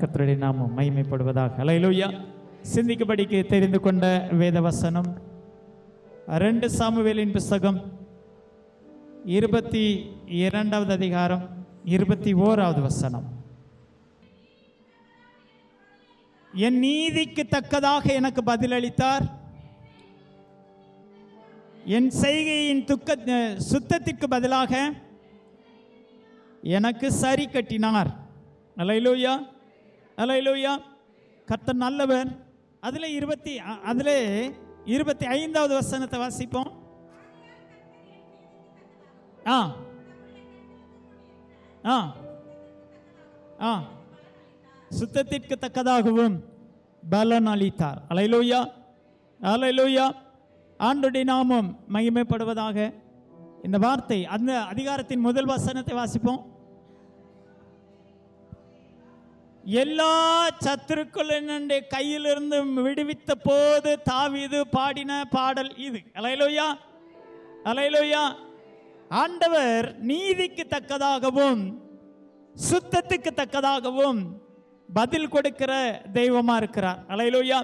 கர்த்தருடைய நாமம் மகிமைப்படுவதாக. ஹல்லேலூயா. சிந்திக்கும்படிக்கு தெரிந்து கொண்ட வேத வசனம் 2 சாமுவேலின் புஸ்தகம் 22வது அதிகாரம் 21வது வசனம். என் நீதிக்கு தக்கதாக எனக்கு பதிலளித்தார், என் செய்கையின் சுத்தத்திற்கு பதிலாக எனக்கு சரி கட்டினார். அல்லேலூயா, அல்லேலூயா. கர்த்தர் நல்லவர். அதில் 25வது வசனத்தை வாசிப்போம். சுத்தத்திற்கு தக்கதாகவும் பலன் அளித்தார். அல்லேலூயா, அல்லேலூயா. ஆண்டவருடைய நாமம் மகிமைப்படுவதாக. இந்த வார்த்தை அந்த அதிகாரத்தின் முதல் வசனத்தை வாசிப்போம். எல்லா சத்துருக்களினுடைய கையிலிருந்து விடுவித்த போது தாவீது பாடின பாடல் இது. அல்லேலூயா, அல்லேலூயா. ஆண்டவர் நீதிக்கு தக்கதாகவும் சுத்தத்துக்கு தக்கதாகவும் பதில் கொடுக்கிற தெய்வமா இருக்கிறார். அல்லேலூயா,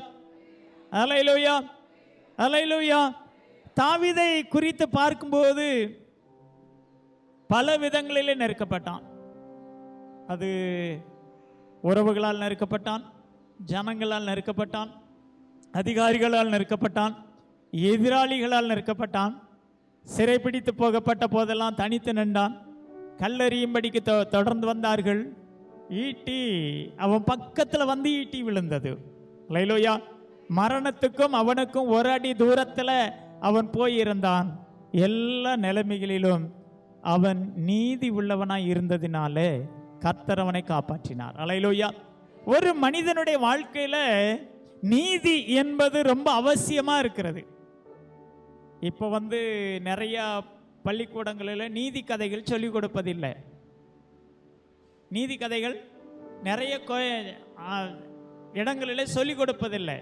அல்லேலூயா, அல்லேலூயா. தாவீதை குறித்து பார்க்கும்போது பல விதங்களிலே நெருக்கப்பட்டான். அது உறவுகளால் நெருக்கப்பட்டான், ஜனங்களால் நெருக்கப்பட்டான், அதிகாரிகளால் நெருக்கப்பட்டான், எதிராளிகளால் நெருக்கப்பட்டான். சிறைப்பிடித்து போகப்பட்ட போதெல்லாம் தனித்து நின்றான். கல்லெறியும்படிக்கு தொடர்ந்து வந்தார்கள். ஈட்டி அவன் பக்கத்தில் வந்து ஈட்டி விழுந்தது. அல்லேலூயா. மரணத்துக்கும் அவனுக்கும் ஒரு அடி தூரத்தில் அவன் போயிருந்தான். எல்லா நிலைமைகளிலும் அவன் நீதி உள்ளவனாய் இருந்ததினாலே கர்த்தர் அவனை காப்பாற்றினார். அல்லேலூயா. ஒரு மனிதனுடைய வாழ்க்கையில நீதி என்பது ரொம்ப அவசியமா இருக்கிறது. இப்போ நிறைய பள்ளிக்கூடங்களில் நீதி கதைகள் சொல்லிக் கொடுப்பதில்லை. நீதி கதைகள் நிறைய இடங்களில் சொல்லிக் கொடுப்பதில்லை.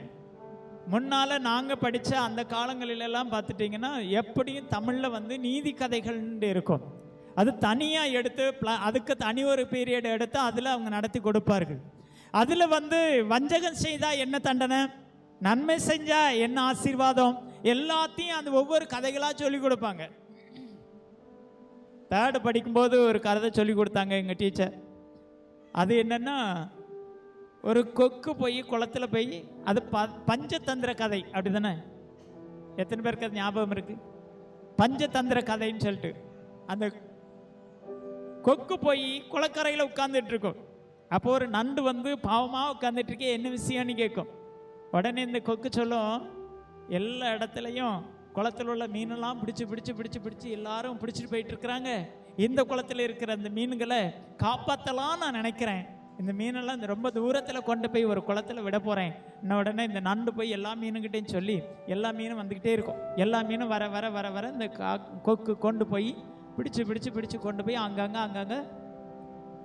முன்னால் நாங்கள் படித்த அந்த காலங்களிலெல்லாம் பார்த்துட்டிங்கன்னா எப்படியும் தமிழில் நீதி கதைகள் இருக்கும். அது தனியாக எடுத்து அதுக்கு தனி ஒரு பீரியட் எடுத்து அதில் அவங்க நடத்தி கொடுப்பார்கள். அதில் வஞ்சகம் செய்தால் என்ன தண்டனை, நன்மை செஞ்சால் என்ன ஆசீர்வாதம், எல்லாத்தையும் அந்த ஒவ்வொரு கதைகளாக சொல்லி கொடுப்பாங்க. 3rd படிக்கும்போது ஒரு கதை சொல்லி கொடுத்தாங்க எங்கள் டீச்சர். அது என்னென்னா, ஒரு கொக்கு போய் குளத்தில் போய், அது பஞ்சதந்திர கதை அப்படி தானே? எத்தனை பேருக்கு அது ஞாபகம் இருக்கு? பஞ்சதந்திர கதைன்னு சொல்லிட்டு அந்த கொக்கு போய் குளக்கரையில் உட்கார்ந்துட்டு இருக்கும். அப்போ ஒரு நண்டு பாவமாக உட்கார்ந்துட்டு இருக்கே, என்ன விஷயம்னு கேட்கும். உடனே இந்த கொக்கு சொல்லும், எல்லா இடத்துலையும் குளத்தில் உள்ள மீனெல்லாம் பிடிச்சி எல்லாரும் பிடிச்சிட்டு போயிட்டு இருக்கிறாங்க. இந்த குளத்தில் இருக்கிற அந்த மீன்களை காப்பாற்றலாம் நான் நினைக்கிறேன். இந்த மீனெல்லாம் ரொம்ப தூரத்தில் கொண்டு போய் ஒரு குளத்தில் விட போகிறேன். இன்னும் உடனே இந்த நண்டு போய் எல்லா மீனுக்கிட்டேன்னு சொல்லி எல்லா மீனும் வந்துக்கிட்டே இருக்கும். எல்லா மீனும் வர வர வர வர இந்த கொக்கு கொண்டு போய் பிடிச்சு கொண்டு போய் அங்கங்கே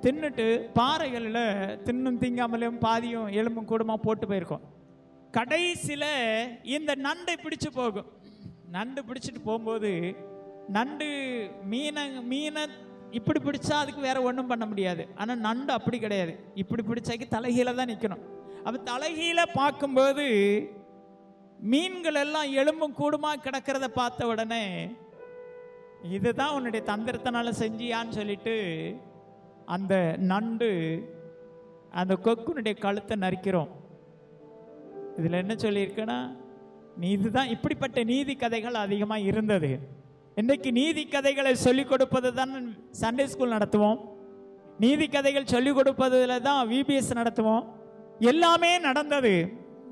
தின்னுட்டு பாறைகளில் தின்னும் திங்காமலையும் பாதியும் எலும்பும் கூடமா போட்டு போயிருக்கோம். கடைசியில் இந்த நண்டை பிடிச்சு போகும். நண்டு பிடிச்சிட்டு போகும்போது நண்டு மீனை இப்படி பிடிச்சா அதுக்கு வேற ஒன்றும் பண்ண முடியாது. ஆனால் நண்டு அப்படி கிடையாது. இப்படி பிடிச்சாக்கி தலைகீழ தான் நிற்கணும். அப்போ தலைகீழ பார்க்கும்போது மீன்கள் எல்லாம் எலும்பும் கூடுமா கிடக்கிறத பார்த்த உடனே, இதுதான் உன்னுடைய தந்திரத்தினால செஞ்சியான்னு சொல்லிட்டு அந்த நண்டு அந்த கொக்குனுடைய கழுத்தை நறுக்கிறோம். இதில் என்ன சொல்லியிருக்குன்னா, இதுதான் இப்படிப்பட்ட நீதி கதைகள் அதிகமாக இருந்தது. இன்றைக்கு நீதி கதைகளை சொல்லிக் கொடுப்பது தான் சண்டே ஸ்கூல் நடத்துவோம். நீதி கதைகள் சொல்லிக் கொடுப்பதில் தான் விபிஎஸ் நடத்துவோம். எல்லாமே நடந்தது.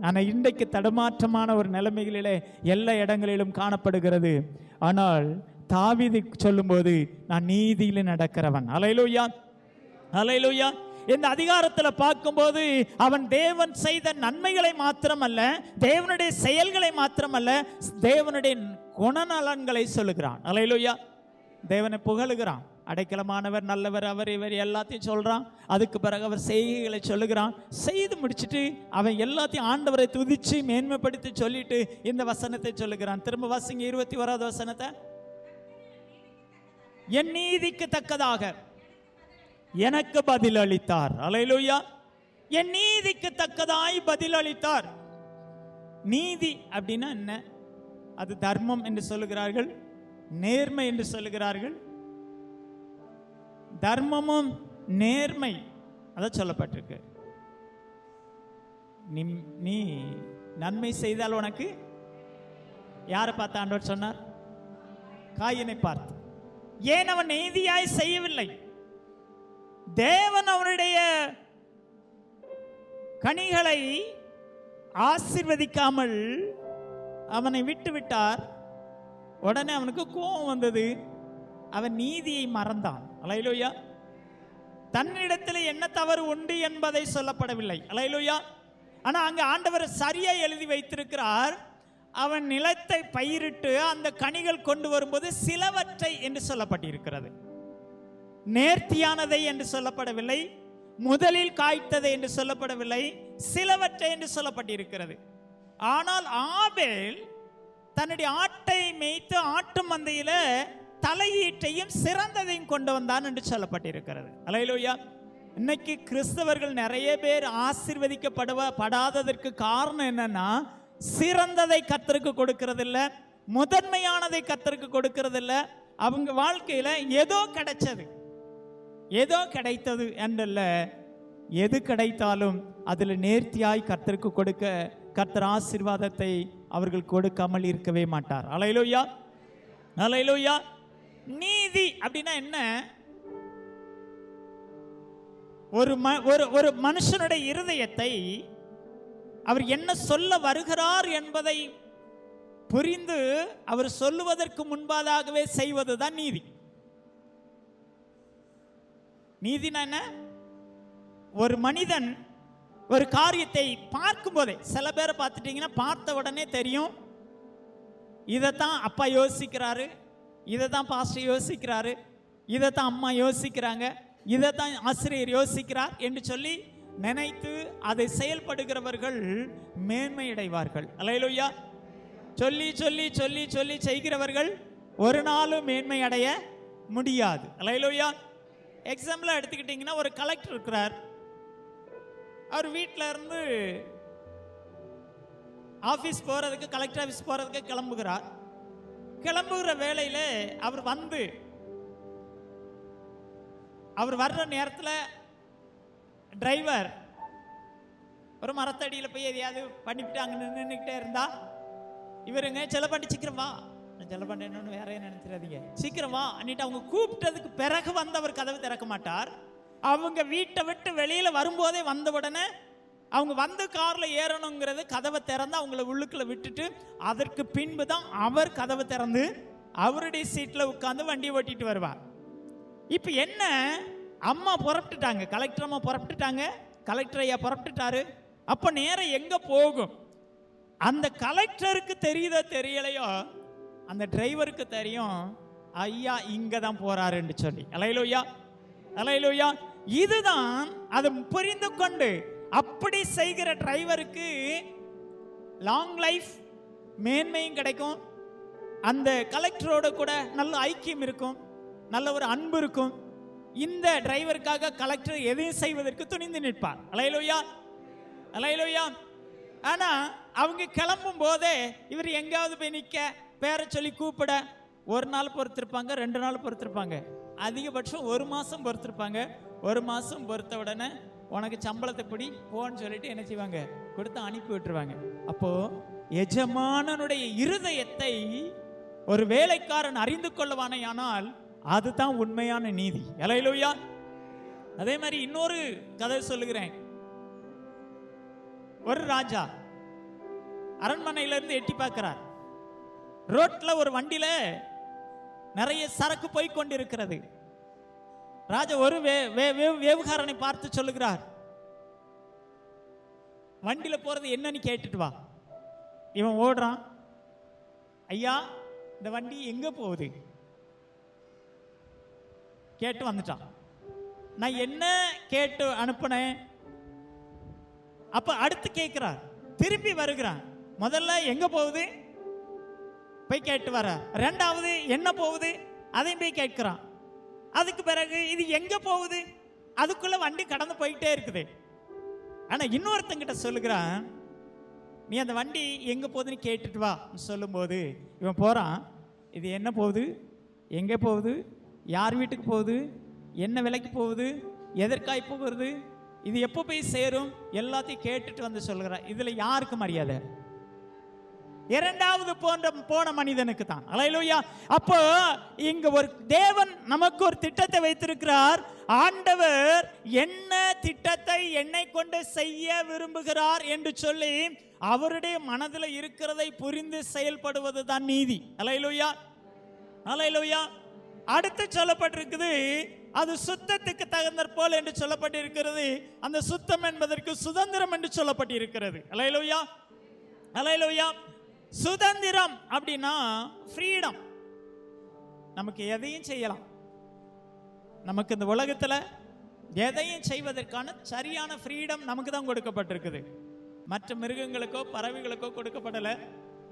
ஆனால் இன்றைக்கு தடுமாற்றமான ஒரு நிலைமைகளிலே எல்லா இடங்களிலும் காணப்படுகிறது. ஆனால் தாவீது சொல்லும்போது, நான் நீதியில நடக்கிறவன். அல்லேலூயா, அல்லேலூயா. இந்த அதிகாரத்தில் பார்க்கும்போது அவன் தேவன் செய்த நன்மைகளை மாத்திரமல்ல, தேவனுடைய செயல்களை மாத்திரமல்ல, தேவனுடைய குணநலன்களை சொல்லுகிறான். அல்லேலூயா. தேவனை புகழுகிறான். அடைக்கலமானவர், நல்லவர், அவர், இவர் எல்லாத்தையும் சொல்றான். அதுக்கு பிறகு அவர் செய்கைகளை சொல்லுகிறான். செய்து முடிச்சுட்டு அவன் எல்லாத்தையும் ஆண்டவரை துதிச்சு மேன்மைப்படுத்தி சொல்லிட்டு இந்த வசனத்தை சொல்லுகிறான். திரும்ப வாசிங்க 21வது வசனத்தை. என் நீதிக்கு தக்கதாக எனக்கு பதில் அளித்தார். அல்லேலூயா. என் நீதிக்கு தக்கதாய் பதிலளித்தார். நீதி அப்படின்னா என்ன? அது தர்மம் என்று சொல்லுகிறார்கள், நேர்மை என்று சொல்லுகிறார்கள். தர்மமும் நேர்மை அத சொல்லப்பட்டிருக்கு. நீ நன்மை செய்தால் உனக்கு, யாரை பார்த்து ஆண்டவர் சொன்னார்? காயினை பார்த்து. ஏன் அவன் நீதியாய் செய்யவில்லை? தேவன் அவனுடைய கனிகளை ஆசீர்வதிக்காமல் அவனை விட்டு விட்டார். உடனே அவனுக்கு கோபம் வந்தது. அவன் நீதியை மறந்தான். அல்லேலூயா. தன்னிடத்தில் என்ன தவறு உண்டு என்பதை சொல்லப்படவில்லை. அல்லேலூயா. ஆனா அங்க ஆண்டவர் சரியா எழுதி வைத்திருக்கிறார். அவன் நிலத்தை பயிரிட்டு அந்த கனிகள் கொண்டு வரும்போது சிலவற்றை என்று சொல்லப்பட்டிருக்கிறது. நேர்த்தியானதை என்று சொல்லப்படவில்லை, முதலில் காய்த்ததை என்று சொல்லப்படவில்லை, சிலவற்றை என்று சொல்லப்பட்டிருக்கிறது. ஆனால் ஆபேல் தன்னுடைய ஆட்டை மேய்த்து ஆட்டு மந்தையில தலையீட்டையும் சிறந்ததையும் கொண்டு வந்தான் என்று சொல்லப்பட்டிருக்கிறது. அல்லேலூயா. இன்னைக்கு கிறிஸ்தவர்கள் நிறைய பேர் ஆசீர்வதிக்கப்படாததற்கு காரணம் என்னன்னா, சிறந்ததை கர்த்தருக்கு கொடுக்கிறது இல்ல, முதன்மையானதை கர்த்தருக்கு கொடுக்கிறது இல்ல. அவங்க வாழ்க்கையில ஏதோ கிடைச்சது, ஏதோ கிடைத்தது என்றல்ல, எது கிடைத்தாலும் அதுல நேர்த்தியாய் கர்த்தருக்கு கொடுக்க கர்த்தர் ஆசீர்வாதத்தை அவர்கள் கொடுக்காமல் இருக்கவே மாட்டார். அல்லேலூயா. அல்லேலூயா. நீதி அப்படின்னா என்ன? ஒரு மனுஷனுடைய இருதயத்தை அவர் என்ன சொல்ல வருகிறார் என்பதை புரிந்து அவர் சொல்லுவதற்கு முன்பதாகவே செய்வதுதான் நீதி. நீதினா என்ன? ஒரு மனிதன் ஒரு காரியத்தை பார்க்கும் போதே, சில பேரை பார்த்துட்டீங்கன்னா பார்த்த உடனே தெரியும், இதைத்தான் அப்பா யோசிக்கிறாரு, இதைத்தான் பாஸ்டர் யோசிக்கிறாரு, இதைத்தான் அம்மா யோசிக்கிறாங்க, இதைத்தான் ஆசிரியர் யோசிக்கிறார் என்று சொல்லி நினைத்து அதை செயல்படுகிறவர்கள் மேன்மையடைவார்கள். அல்லேலூயா. சொல்லி சொல்லி சொல்லி சொல்லி செய்கிறவர்கள் ஒரு நாளும் மேன்மை அடைய முடியாது. அல்லேலூயா. எக்ஸாம்பிள் எடுத்துக்கிட்டீங்கன்னா, ஒரு கலெக்டர் இருக்கிறார். அவர் வீட்டில் இருந்து ஆஃபீஸ் போகிறதுக்கு, கலெக்டர் ஆஃபீஸ் போகிறதுக்கு கிளம்புகிறார். கிளம்புகிற வேளையில் அவர் வர்ற நேரத்தில் டிரைவர் ஒரு மரத்தடியில் போய் எதையாவது பண்ணிவிட்டு அங்கே நின்றுக்கிட்டே இருந்தா, இவருங்க செல்லப்பாண்டி சீக்கிரம் வா, செல்லப்பாண்டி என்னன்னு வேற நினைச்சிடாதீங்க, சீக்கிரம் வா அன்னிட்டு அவங்க கூப்பிட்டதுக்கு பிறகு வந்தவர் கதவு திறக்க மாட்டார். அவங்க வீட்டை விட்டு வெளியில வரும்போதே வந்த உடனே அவங்க வந்து கார்ல ஏறணுங்கிறது, கதவை திறந்து அவங்கள உள்ளுக்குள்ள விட்டுட்டு அதற்கு பின்பு தான் அவர் கதவை திறந்து அவருடைய சீட்ல உட்கார்ந்து வண்டி ஓட்டிட்டு வருவார். இப்ப என்ன, அம்மா புறப்பட்டுட்டாங்க, கலெக்டர் அம்மா புறப்பட்டுட்டாங்க, கலெக்டர் ஐயா புறப்பட்டுட்டாரு. அப்ப நேரம் எங்க போகும்? அந்த கலெக்டருக்கு தெரியுதோ தெரியலையோ, அந்த டிரைவருக்கு தெரியும், ஐயா இங்க தான் போறாருன்னு சொல்லி. அல்லேலூயா. அல்லேலூயா. இதுதான் அது புரிந்து கொண்டு அப்படி செய்கிற டிரைவருக்கு லாங் லைஃப், மேன்மையும் கிடைக்கும், அந்த கலெக்டரோட கூட நல்ல ஐக்கியம் இருக்கும், நல்ல ஒரு அன்பு இருக்கும். இந்த டிரைவருக்காக கலெக்டர் எதையும் செய்வதற்கு துணிந்து நிற்பார். அல்லேலூயா. அல்லேலூயா. ஆனா அவங்க கிளம்பும் போதே இவர் எங்காவது போய் நிற்க, பேரை சொல்லி கூப்பிட ஒரு நாள் பொறுத்திருப்பாங்க, 2 நாள் பொறுத்திருப்பாங்க, அதிகபட்சம் 1 மாசம் பொறுத்திருப்பாங்க. 1 மாசம் பொறுத்த உடனே உனக்கு சம்பளத்தை பிடி போன்னு சொல்லிட்டு என்ன செய்வாங்க, கொடுத்து அனுப்பி விட்டுருவாங்க. அப்போ எஜமானனுடைய இருதயத்தை ஒரு வேலைக்காரன் அறிந்து கொள்ளவானேயானால் அதுதான் உண்மையான நீதி. அல்லேலூயா. அதே மாதிரி இன்னொரு கதை சொல்லுகிறேன். ஒரு ராஜா அரண்மனையில இருந்து எட்டி பார்க்கிறார். ரோட்ல ஒரு வண்டியில நிறைய சரக்கு போய் கொண்டிருக்கிறது. ராஜா ஒரு வேவுகாரனை பார்த்து சொல்லுகிறார், வண்டியில போறது என்னன்னு கேட்டுட்டு வா. இவன் ஓடுறான், ஐயா இந்த வண்டி எங்க போகுது கேட்டு வந்துட்டான். நான் என்ன கேட்டு அனுப்புனேன். அப்ப அடுத்து கேட்கிறார், திருப்பி வருகிறான். முதல்ல எங்க போகுது போய் கேட்டு வர, 2வது என்ன போகுது அதையும் போய் கேட்கிறான். அதுக்கு பிறகு இது எங்க போகுது, அதுக்குள்ள வண்டி கடந்து போயிட்டே இருக்குது. ஆனா இன்னொருத்தங்கிட்ட சொல்லுகிறான், நீ அந்த வண்டி எங்க போகுதுன்னு கேட்டுட்டு வா சொல்லும்போது இவன் போறான். இது என்ன போகுது, எங்க போகுது, யார் வீட்டுக்கு போகுது, என்ன விலைக்கு போகுது, எதற்காய் போகிறது, இது எப்போ போய் சேரும், எல்லாத்தையும் கேட்டுட்டு வந்து சொல்லுகிறான். இதுல யாருக்கு மரியாதை? இரண்டாவது போன மனிதனுக்கு தான். அல்லேலூயா. அப்போ இங்க ஒரு தேவன் நமக்கு ஒரு திட்டத்தை வைத்திருக்கிறார். ஆண்டவர் என்ன திட்டத்தை என்னை கொண்டு செய்ய விரும்புகிறார் என்று சொல்லி அவருடைய மனதில் இருக்கிறதை புரிந்து செயல்படுவது தான் நீதி. அல்லேலூயா, அல்லேலூயா. அடுத்து சொல்லப்பட்டிருக்குது, அது சுத்தத்துக்கு தகுந்தாற்போல் என்று சொல்லப்பட்டிருக்கிறது. அந்த சுத்தம் என்பதற்கு சுதந்திரம் என்று சொல்லப்பட்டிருக்கிறது. அல்லேலூயா, அல்லேலூயா. சுதந்திரம் அப்படின்னா ஃப்ரீடம். நமக்கு எதையும் செய்யலாம். நமக்கு இந்த உலகத்துல எதையும் செய்வதற்கான சரியான ஃப்ரீடம் நமக்கு தான் கொடுக்கப்பட்டிருக்குது. மற்ற மிருகங்களுக்கோ பறவைகளுக்கோ கொடுக்கப்படலை.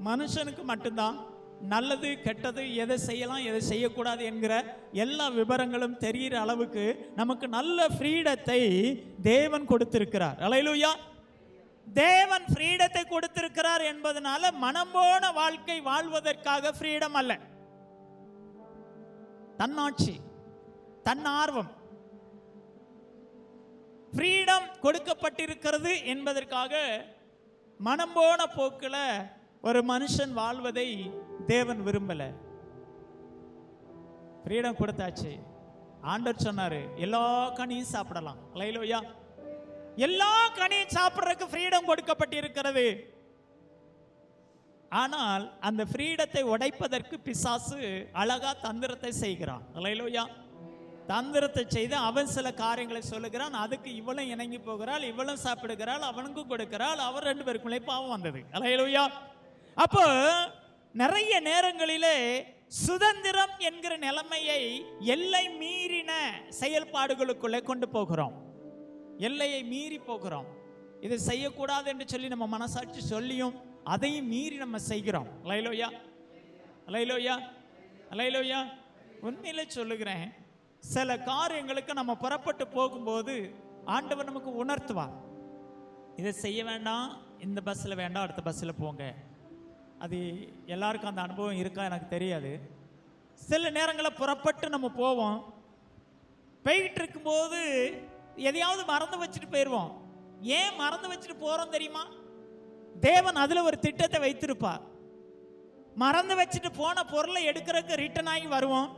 மனுஷனுக்கு மட்டும்தான் நல்லது கெட்டது, எதை செய்யலாம் எதை செய்யக்கூடாது என்கிற எல்லா விவரங்களும் தெரிகிற அளவுக்கு நமக்கு நல்ல ஃப்ரீடத்தை தேவன் கொடுத்திருக்கிறார். அல்லேலூயா. தேவன் ஃப்ரீடத்தை கொடுத்திருக்கிறார் என்பதனால மனம் போன வாழ்க்கை வாழ்வதற்காக ஃப்ரீடம் அல்ல. தன்னாட்சி, தன்னார்வம், ஃப்ரீடம் கொடுக்கப்பட்டிருக்கிறது என்பதற்காக மனம் போன போக்கில் ஒரு மனுஷன் வாழ்வதை தேவன் விரும்பல. ஃப்ரீடம் கொடுத்தாச்சு. ஆண்டவர் சொன்னாரு எல்லா கனியும் சாப்பிடலாம். அல்லேலூயா. எல்லா கனியும் சாப்பிடுறதுக்கு ஃப்ரீடம் கொடுக்கப்பட்டிருக்கிறது. ஆனால் அந்த ஃப்ரீடத்தை உடைப்பதற்கு பிசாசு அழகா தந்திரத்தை செய்கிறான். அல்லேலூயா. தந்திரத்தை செய்து அவன் சில காரியங்களை சொல்லுகிறான். அதுக்கு இவளும் இணங்கி போகிறாள், இவளும் சாப்பிடுகிறாள், அவனுக்கும் கொடுக்கிறாள். அவர் ரெண்டு பேருக்குள்ளே பாவம் வந்தது. அல்லேலூயா. அப்போ நிறைய நேரங்களிலே சுதந்திரம் என்கிற நிலைமையை எல்லை மீறின செயல்பாடுகளுக்குள்ளே கொண்டு போகிறோம். எல்லையை மீறி போகிறோம். இதை செய்யக்கூடாது என்று சொல்லி நம்ம மனசாட்சி சொல்லியும் அதையும் மீறி நம்ம செய்கிறோம். அல்லேலூயா, அல்லேலூயா, அல்லேலூயா. உண்மையிலே சொல்லுகிறேன், சில காரியங்களுக்கு நம்ம புறப்பட்டு போகும்போது ஆண்டவர் நமக்கு உணர்த்துவார். இதை செய்ய வேண்டாம், இந்த பஸ்ஸில் வேண்டாம், அடுத்த பஸ்ஸில் போங்க. அது எல்லாருக்கும் அந்த அனுபவம் இருக்கா எனக்கு தெரியாது. சில நேரங்களில் புறப்பட்டு நம்ம போவோம். போயிட்டு இருக்கும்போது எதையாவது மறந்து வச்சுட்டு போயிடுவோம். ஏன் மறந்து வச்சுட்டு போகிறோம் தெரியுமா? தேவன் அதில் ஒரு திட்டத்தை வைத்திருப்பார். மறந்து வச்சுட்டு போன பொருளை எடுக்கிறதுக்கு ரிட்டர்ன் ஆகி வருவோம்.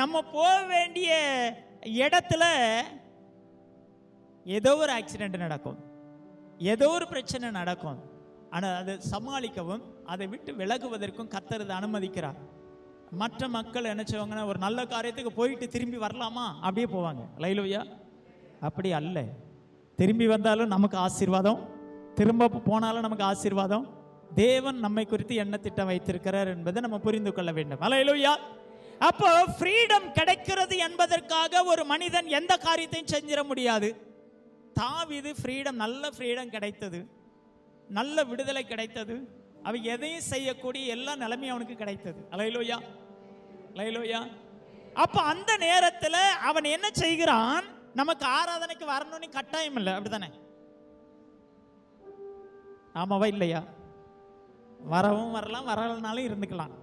நம்ம போக வேண்டிய இடத்துல ஏதோ ஒரு ஆக்சிடென்ட் நடக்கும், ஏதோ ஒரு பிரச்சனை நடக்கும். ஆனால் அதை சமாளிக்கவும் அதை விட்டு விலகுவதற்கும் கர்த்தர் அனுமதிக்கிறார். மற்ற மக்கள் என்ன செய்வாங்கன்னா, ஒரு நல்ல காரியத்துக்கு போயிட்டு திரும்பி வரலாமா அப்படியே போவாங்க. அல்லேலூயா. அப்படி அல்ல. திரும்பி வந்தாலும் நமக்கு ஆசீர்வாதம், திரும்ப போனாலும் நமக்கு ஆசீர்வாதம். தேவன் நம்மை குறித்து என்ன திட்டம் வைத்திருக்கிறார் என்பதை நம்ம புரிந்து கொள்ள வேண்டும். அல்லேலூயா. அப்போ ஃப்ரீடம் கிடைக்கிறது என்பதற்காக ஒரு மனிதன் எந்த காரியத்தையும் செஞ்சிட முடியாது. தாவீது ஃப்ரீடம், நல்ல ஃப்ரீடம் கிடைத்தது, நல்ல விடுதலை கிடைத்தது. அவன் எதையும் செய்யக்கூடிய எல்லா நிலைமையும் அவனுக்கு கிடைத்தது. அல்லேலூயா, அல்லேலூயா. அப்ப அந்த நேரத்தில் அவன் என்ன செய்கிறான்? நமக்கு ஆராதனைக்கு வரணும்னு கட்டாயம் இல்லை, அப்படித்தானே? ஆமாவா இல்லையா? வரவும் வரலாம், வரலனாலும் இருந்துக்கலாம்,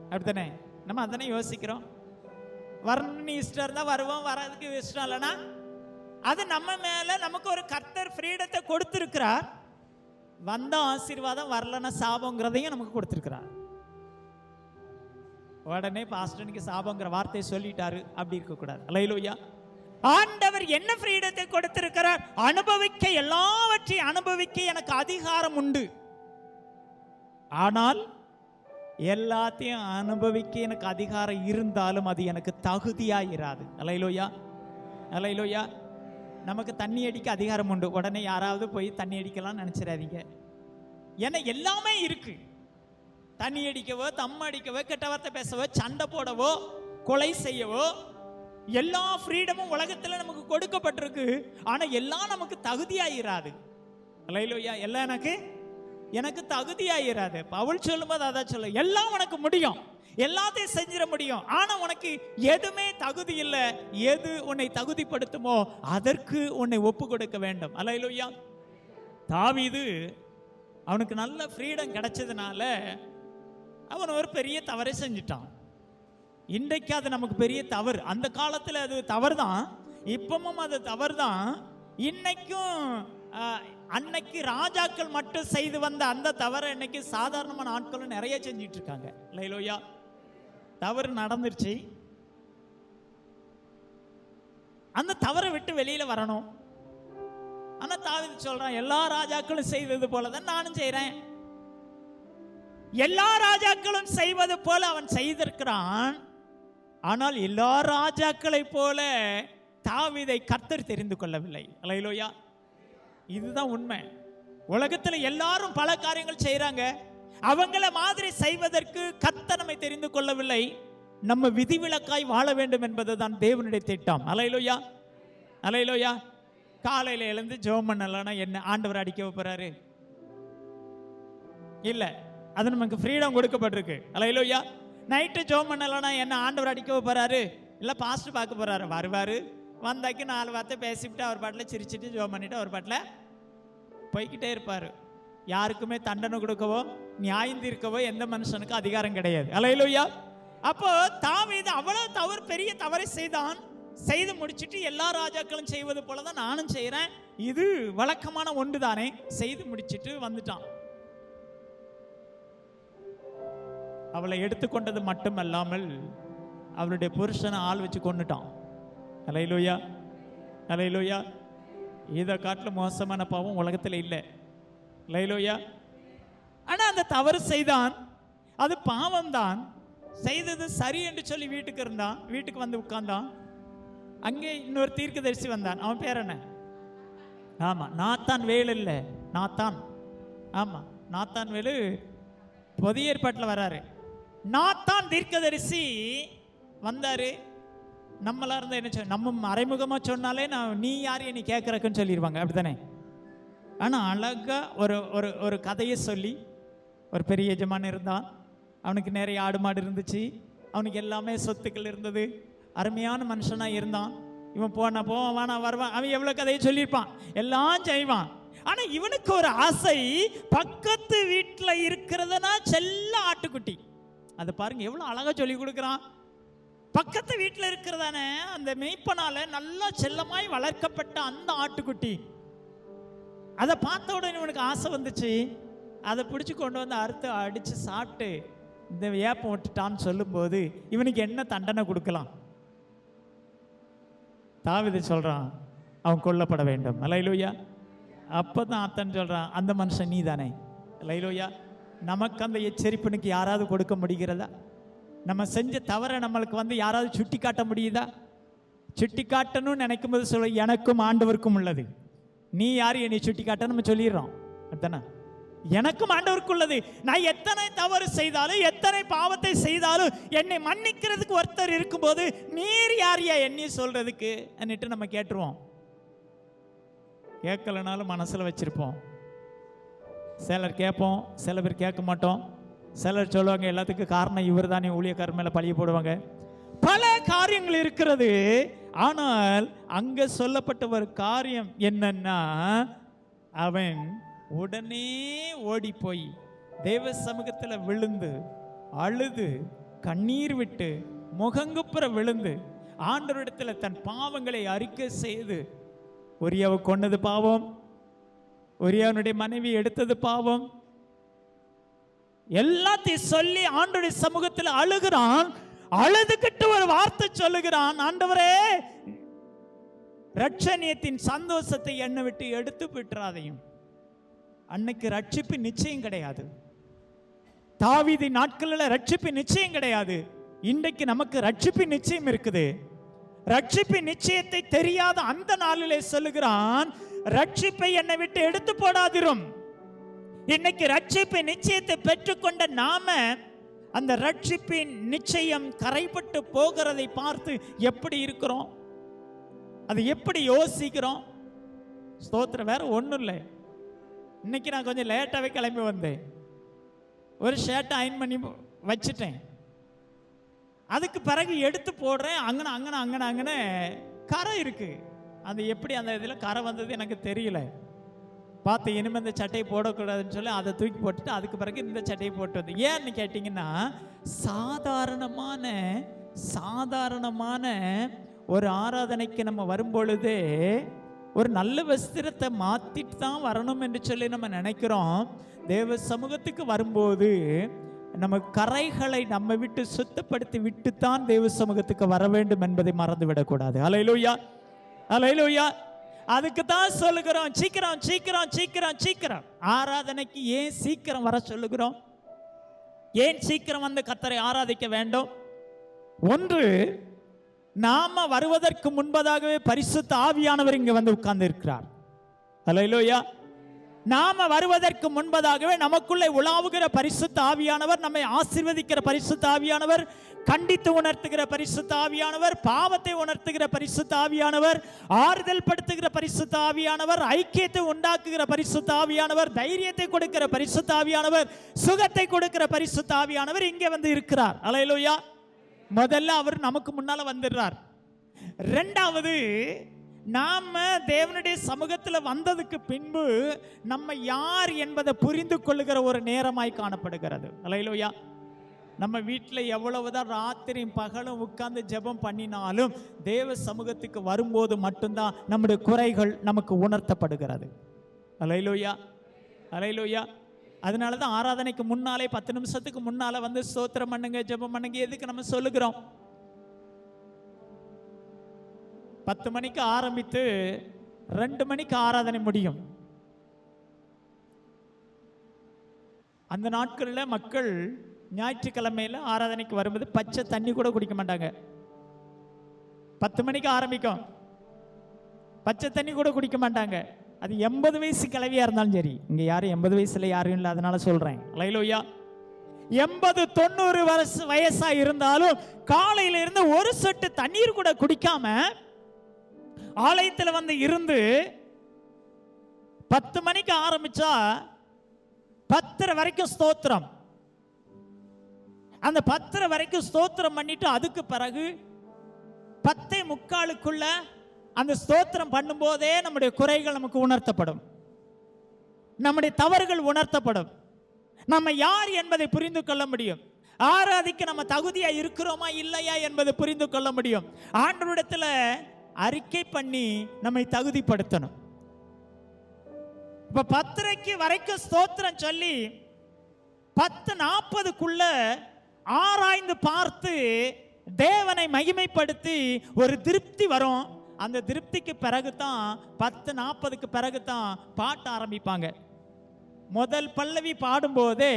அப்படித்தானே? நம்ம அதனை யோசிக்கிறோம். வரணும்னு இஷ்டம் இருந்தா வருவோம், வர்றதுக்கு இஷ்டம் இல்லைன்னா அது நம்ம மேல. நமக்கு ஒரு கர்த்தர் ஃப்ரீடத்தை கொடுத்திருக்கிறார். வந்த ஆசீர்வாதம், வரலன்னா சாபங்கிறதையும் நமக்கு கொடுத்திருக்கிறார். உடனே பாஸ்டனுக்கு சாபங்கிற வார்த்தையை சொல்லிட்டாரு அப்படி இருக்கக்கூடாது. அல்லேலூயா. ஆண்டவர் என்ன ஃப்ரீடத்தை கொடுத்திருக்கிறார்? அனுபவிக்க, எல்லாவற்றையும் அனுபவிக்க எனக்கு அதிகாரம் உண்டு. ஆனால் எல்லாத்தையும் அனுபவிக்க எனக்கு அதிகாரம் இருந்தாலும் அது எனக்கு தகுதியாயிராது. அல்லேலூயா, அல்லேலூயா. நமக்கு தண்ணி அடிக்க அதிகாரம் உண்டு. உடனே யாராவது போய் தண்ணி அடிக்கலாம்னு நினைச்சிடாதீங்க. ஏன்னா எல்லாமே இருக்கு. தண்ணி அடிக்கவோ, தம் அடிக்கவோ, கெட்ட வார்த்தை பேசவோ, சண்டை போடவோ, கொலை செய்யவோ, எல்லா ஃப்ரீடமும் உலகத்தில் நமக்கு கொடுக்கப்பட்டிருக்கு. ஆனா எல்லாம் நமக்கு தகுதியாயிராது. அல்லேலூயா. எல்லாம் எனக்கு எனக்கு தகுதியாயிராது. பவுல் சொல்லும்போது அதான் சொல்ல, எல்லாம் உனக்கு முடியும், எல்லாத்தையும் செஞ்சிட முடியும், ஆனா உனக்கு எதுவுமே தகுதி இல்லை. எது உன்னை தகுதிப்படுத்துமோ அதற்கு உன்னை ஒப்பு கொடுக்க வேண்டும். அல்லேலூயா. தாவீது அவனுக்கு நல்ல ஃப்ரீடம் கிடைச்சதுனால அவன் ஒரு பெரிய தவறை செஞ்சிட்டான். இன்றைக்கு அது நமக்கு பெரிய தவறு. அந்த காலத்தில் அது தவறு தான், இப்பவும் அது தவறு தான். இன்னைக்கும் அன்னைக்கு ராஜாக்கள் மட்டும் செய்து வந்த அந்த தவறை இன்னைக்கு சாதாரணமான ஆட்களும் நிறைய செஞ்சிட்டு இருக்காங்க. அல்லேலூயா. தவறு நடந்துருச்சு, அந்த தவறை விட்டு வெளியில வரணும். ஆனா தாவீது சொல்றான், எல்லா ராஜாக்களும் செய்தது போலதான் நானும் செய்றேன். எல்லா ராஜாக்களும் செய்வது போல அவன் செய்திருக்கிறான். ஆனால் எல்லா ராஜாக்களை போல தாவீதை கர்த்தர் தெரிந்து கொள்ளவில்லை. அல்லேலூயா. இதுதான் உண்மை. உலகத்தில் எல்லாரும் பல காரியங்கள் செய்யறாங்க, அவங்கள மாதிரி செய்வதற்கு கர்த்தர் நம்மை தெரிந்து கொள்ளவில்லை. நம்ம விதிவிலக்காய் வாழ வேண்டும் என்பதுதான் தேவனுடைய திட்டம். அல்லேலூயா. அல்லேலூயா. காலையில எழுந்து ஜெபம் பண்ணலன்னா என்ன ஆண்டவர் அடிக்க போறாரு? இல்ல, அது நமக்கு ஃப்ரீடம் கொடுக்கப்பட்டிருக்கு. அல்லேலூயா. நைட்டு ஜெபம் பண்ணலன்னா என்ன ஆண்டவர் அடிக்க போறாரு? இல்ல பாஸ்டர் பார்க்க போறாரு. வருவாரு, வந்தாக்கி 4 வார்த்தை பேசிவிட்டு அவர் பாட்டில் சிரிச்சிட்டு ஜெபம் பண்ணிட்டு அவர் பாட்டில் போய்கிட்டே இருப்பாரு. யாருக்குமே தண்டனை கொடுக்கவோ நியாயம் தீர்க்கவோ எந்த மனுஷனுக்கும் அதிகாரம் கிடையாது. அல்லேலூயா. அப்போ தாவீது அவ்வளவு தவறு, பெரிய தவறை செய்தான். செய்து முடிச்சிட்டு எல்லா ராஜாக்களும் செய்வது போலதான் நானும் செய்யறேன், இது வழக்கமான ஒன்று தானே, செய்து முடிச்சிட்டு வந்துட்டான். அவளை எடுத்துக்கொண்டது மட்டுமல்லாமல் அவளுடைய புருஷனை ஆள் வச்சு கொண்டுட்டான். அல்லேலூயா. அல்லேலூயா. இதை காட்டிலும் மோசமான பாவம் உலகத்தில் இல்லை. அல்லேலூயா. ஆனா அந்த தவறு செய்தான், அது பாவம் தான். செய்தது சரி என்று சொல்லி வீட்டுக்கு இருந்தான். வீட்டுக்கு வந்து உட்கார்ந்தான். அங்கே இன்னொரு தீர்க்கதரிசி வந்தான். அவன் பேர் என்ன? ஆமா, நாத்தான் வேலு. இல்லை, நாத்தான். ஆமா, நாத்தான் வேலு புதிய ஏற்பாட்டில் வராரு. நாத்தான் தீர்க்கதரிசி வந்தாரு. நம்மளா இருந்தா என்ன சொல்ல, நம்ம மறைமுகமா சொன்னாலே நான் நீ யாரையும் நீ கேட்கறக்குன்னு சொல்லிடுவாங்க, அப்படித்தானே? ஆனா அழகா ஒரு கதையை சொல்லி, ஒரு பெரிய எஜமான் இருந்தான், அவனுக்கு நிறைய ஆடு மாடு இருந்துச்சு, அவனுக்கு எல்லாமே சொத்துக்கள் இருந்தது, அருமையான மனுஷனா இருந்தான். இவன் போவான் வருவான், அவன் எவ்வளவு கதையை சொல்லியிருப்பான், எல்லாம் செய்வான். ஆனா இவனுக்கு ஒரு ஆசை, பக்கத்து வீட்டில் இருக்கிறதுனா செல்ல ஆட்டுக்குட்டி. அதை பாருங்க எவ்வளவு அழகா சொல்லி கொடுக்குறான். பக்கத்து வீட்டில் இருக்கிறதானே அந்த மெய்ப்பனால நல்லா செல்லமாய் வளர்க்கப்பட்ட அந்த ஆட்டுக்குட்டி, அதை பார்த்த உடனே இவனுக்கு ஆசை வந்துச்சு. அதை பிடிச்சி கொண்டு வந்து அறுத்து அடிச்சு சாப்பிட்டு இந்த ஏப்பம் விட்டுட்டான்னு சொல்லும்போது இவனுக்கு என்ன தண்டனை கொடுக்கலாம்? தாவீது சொல்றான், அவன் கொல்லப்பட வேண்டும். அல்லேலூயா. அப்பதான் அத்தன் சொல்றான், அந்த மனுஷன் நீ தானே. அல்லேலூயா. நமக்கு அந்த எச்சரிப்புனுக்கு யாராவது கொடுக்க முடிகிறதா? நம்ம செஞ்ச தவறை நம்மளுக்கு யாராவது சுட்டி காட்ட முடியுதா? சுட்டி காட்டணும்னு நினைக்கும் போது சொல்ல, எனக்கும் ஆண்டவருக்கும் உள்ளது. நீ யாரு என்னை சுட்டி காட்ட நம்ம சொல்லிடுறோம், அத்தனை எனக்கும் ஆண்டவருக்கு உள்ளது. நான் எத்தனை தவறு செய்தாலும் எத்தனை பாவத்தை செய்தாலும் என்னை மன்னிக்கிறதுக்கு ஒருத்தர் இருக்கும்போது நீர் யாரையா என்னைய சொல்றதுக்கு அன்னிட்டு நம்ம கேட்டுருவோம். கேட்கலனாலும் மனசுல வச்சிருப்போம். சிலர் கேட்போம், சில பேர் கேட்க மாட்டோம். சிலர் சொல்லுவாங்க எல்லாத்துக்கும் காரணம் இவர் தானே, ஊழியக்காரர் மேல பழிய போடுவாங்க. பல காரியங்கள் இருக்கிறது. ஆனால் அங்க சொல்லப்பட்ட ஒரு காரியம் என்னன்னா, அவன் உடனே ஓடி போய் தேவ சமூகத்தில் விழுந்து அழுது கண்ணீர் விட்டு முகங்குப்புற விழுந்து ஆண்டவரிடத்தில் தன் பாவங்களை அறிக்கை செய்து, ஒரியாவை கொன்னது பாவம், ஒரியாவனுடைய மனைவி எடுத்தது பாவம், எல்லாத்தையும் சொல்லி ஆண்டவருடைய சமூகத்தில் அழுகிறான். அழுதுகிட்டு ஒரு வார்த்தை சொல்லுகிறான், ஆண்டவரே ரட்சணியத்தின் சந்தோஷத்தை என்னை விட்டு எடுத்து விட்டுறாதையும். அன்னைக்கு ரட்சிப்பு நிச்சயம் கிடையாது. தாவீது நாட்களில் ரட்சிப்பு நிச்சயம் கிடையாது. இன்றைக்கு நமக்கு ரட்சிப்பு நிச்சயம் இருக்குது. ரட்சிப்பு நிச்சயத்தை தெரியாத அந்த நாளிலே சொல்லுகிறான், ரட்சிப்பை என்னை விட்டு எடுத்து போடாதிரும். இன்னைக்கு ரட்சிப்பு நிச்சயத்தை பெற்றுக்கொண்ட நாம அந்த ரட்சிப்பின் நிச்சயம் கரைப்பட்டு போகிறதை பார்த்து எப்படி இருக்கிறோம், அது எப்படி யோசிக்கிறோம்? ஸ்தோத்திரம். வேற ஒன்றும் இல்லை, இன்னைக்கு நான் கொஞ்சம் லேட்டாகவே கிளம்பி வந்தேன். ஒரு ஷர்ட்டை அயன் பண்ணி வச்சுட்டேன். அதுக்கு பிறகு எடுத்து போடுறேன். அங்கன அங்கன அங்கன அங்கன கரை இருக்கு. அது எப்படி அந்த இதில் கரை வந்தது எனக்கு தெரியல. பார்த்து இனிமேல் இந்த சட்டையை போடக்கூடாதுன்னு சொல்லி அதை தூக்கி போட்டுட்டு அதுக்கு பிறகு இந்த சட்டையை போட்டு வந்து. ஏன்னு கேட்டிங்கன்னா, சாதாரணமான ஒரு ஆராதனைக்கு நம்ம வரும்பொழுது ஒரு நல்ல வஸ்திரத்தை மாற்றிட்டு தான் வரணும் என்று சொல்லி நம்ம நினைக்கிறோம். தேவ சமூகத்துக்கு வரும்போது நம்ம கரைகளை நம்ம விட்டு சுத்தப்படுத்தி விட்டு தான் தேவ சமூகத்துக்கு வர வேண்டும் என்பதை மறந்து விடக்கூடாது. அல்லேலூயா, அல்லேலூயா. அதுக்கு தான் சொல்லுகிறோம், சீக்கிரம் சீக்கிரம் சீக்கிரம் சீக்கிரம். ஆராதனைக்கு ஏன் சீக்கிரம் வர சொல்லுகிறோம்? ஏன் சீக்கிரம் வந்து கர்த்தரை ஆராதிக்க வேண்டும்? ஒன்று, நாம வருவதற்கு முன்பதாகவே பரிசுத்த ஆவியானவர் இங்க வந்து உட்கார்ந்து இருக்கிறார். அல்லேலூயா. நாம வருவதற்கு முன்பதாகவே நமக்குள்ளே உலாவுகிற பரிசுத்த ஆவியானவர், நம்மை ஆசீர்வதிக்கிற பரிசுத்த ஆவியானவர், கண்டித்து உணர்த்துகிற பரிசுத்த ஆவியானவர், பாவத்தை உணர்த்துகிற பரிசுத்த ஆவியானவர், ஆறுதல் படுத்துகிற பரிசுத்த ஆவியானவர், ஐக்கியத்தை உண்டாக்குகிற பரிசுத்த ஆவியானவர், தைரியத்தை கொடுக்கிற பரிசுத்த ஆவியானவர், சுகத்தை கொடுக்கிற பரிசுத்த ஆவியானவர் இங்கே வந்து இருக்கிறார். அல்லேலூயா. முதல்ல அவர் நமக்கு முன்னால வந்துடுறார். இரண்டாவது, நாம தேவனுடைய சமூகத்தில் வந்ததுக்கு பின்பு நம்ம யார் என்பதை புரிந்து கொள்ளுகிற ஒரு நேரமாய் காணப்படுகிறது. அல்லேலூயா. நம்ம வீட்டில் எவ்வளவுதான் ராத்திரியும் பகலும் உட்கார்ந்து ஜெபம் பண்ணினாலும் தேவ சமூகத்துக்கு வரும்போது மட்டும்தான் நம்முடைய குறைகள் நமக்கு உணர்த்தப்படுகிறது. அல்லேலூயா, அல்லேலூயா. அதனால தான் ஆராதனைக்கு முன்னாலே 10 நிமிஷத்துக்கு முன்னால வந்து ஸ்தோத்திரம் பண்ணுங்க, ஜெபம் பண்ணுங்க. எதுக்கு நம்ம சொல்லுகிறோம்? 10 மணிக்கு ஆரம்பித்து 2 மணிக்கு ஆராதனை முடியும். அந்த நாட்களில் மக்கள் ஞாயிற்றுக்கிழமையில் ஆராதனைக்கு வரும்போது பச்சை தண்ணி கூட குடிக்க மாட்டாங்க. 10 மணிக்கு ஆரம்பிக்கும், பச்சை தண்ணி கூட குடிக்க மாட்டாங்க. அது 80 வயசு கிழவியா இருந்தாலும் சரி. இங்க யாரும் 80 வயசுல யாரும் இல்லை, அதனால சொல்றேன். அல்லேலூயா. 80-90 வயசா இருந்தாலும் காலையில இருந்து ஒரு சொட்டு தண்ணீர் கூட குடிக்காம ஆலயத்தில் வந்து இருந்து 10 மணிக்கு ஆரம்பிச்சா 10:30 வரைக்கும் ஸ்தோத்திரம். அந்த 10:30 வரைக்கும் ஸ்தோத்திரம் பண்ணிட்டு அதுக்கு பிறகு 10:45 அந்த ஸ்தோத்திரம் பண்ணும்போதே நம்முடைய குறைகள் நமக்கு உணர்த்தப்படும், நம்முடைய தவறுகள் உணர்த்தப்படும், நம்ம யார் என்பதை புரிந்து கொள்ள முடியும். ஆராதிக்க நம்ம தகுதியா இருக்கிறோமா இல்லையா என்பதை புரிந்து கொள்ள முடியும். ஆண்டவரிடத்தில் அறிக்கை பண்ணி நம்மை தகுதிப்படுத்தணும். இப்ப 10:30 வரைக்கும் ஸ்தோத்திரம் சொல்லி 10:40 ஆராய்ந்து பார்த்து தேவனை மகிமைப்படுத்தி ஒரு திருப்தி வரும். அந்த திருப்திக்கு பிறகுதான் 10:40 பிறகுதான் பாட்ட ஆரம்பிப்பாங்க. முதல் பல்லவி பாடும்போதே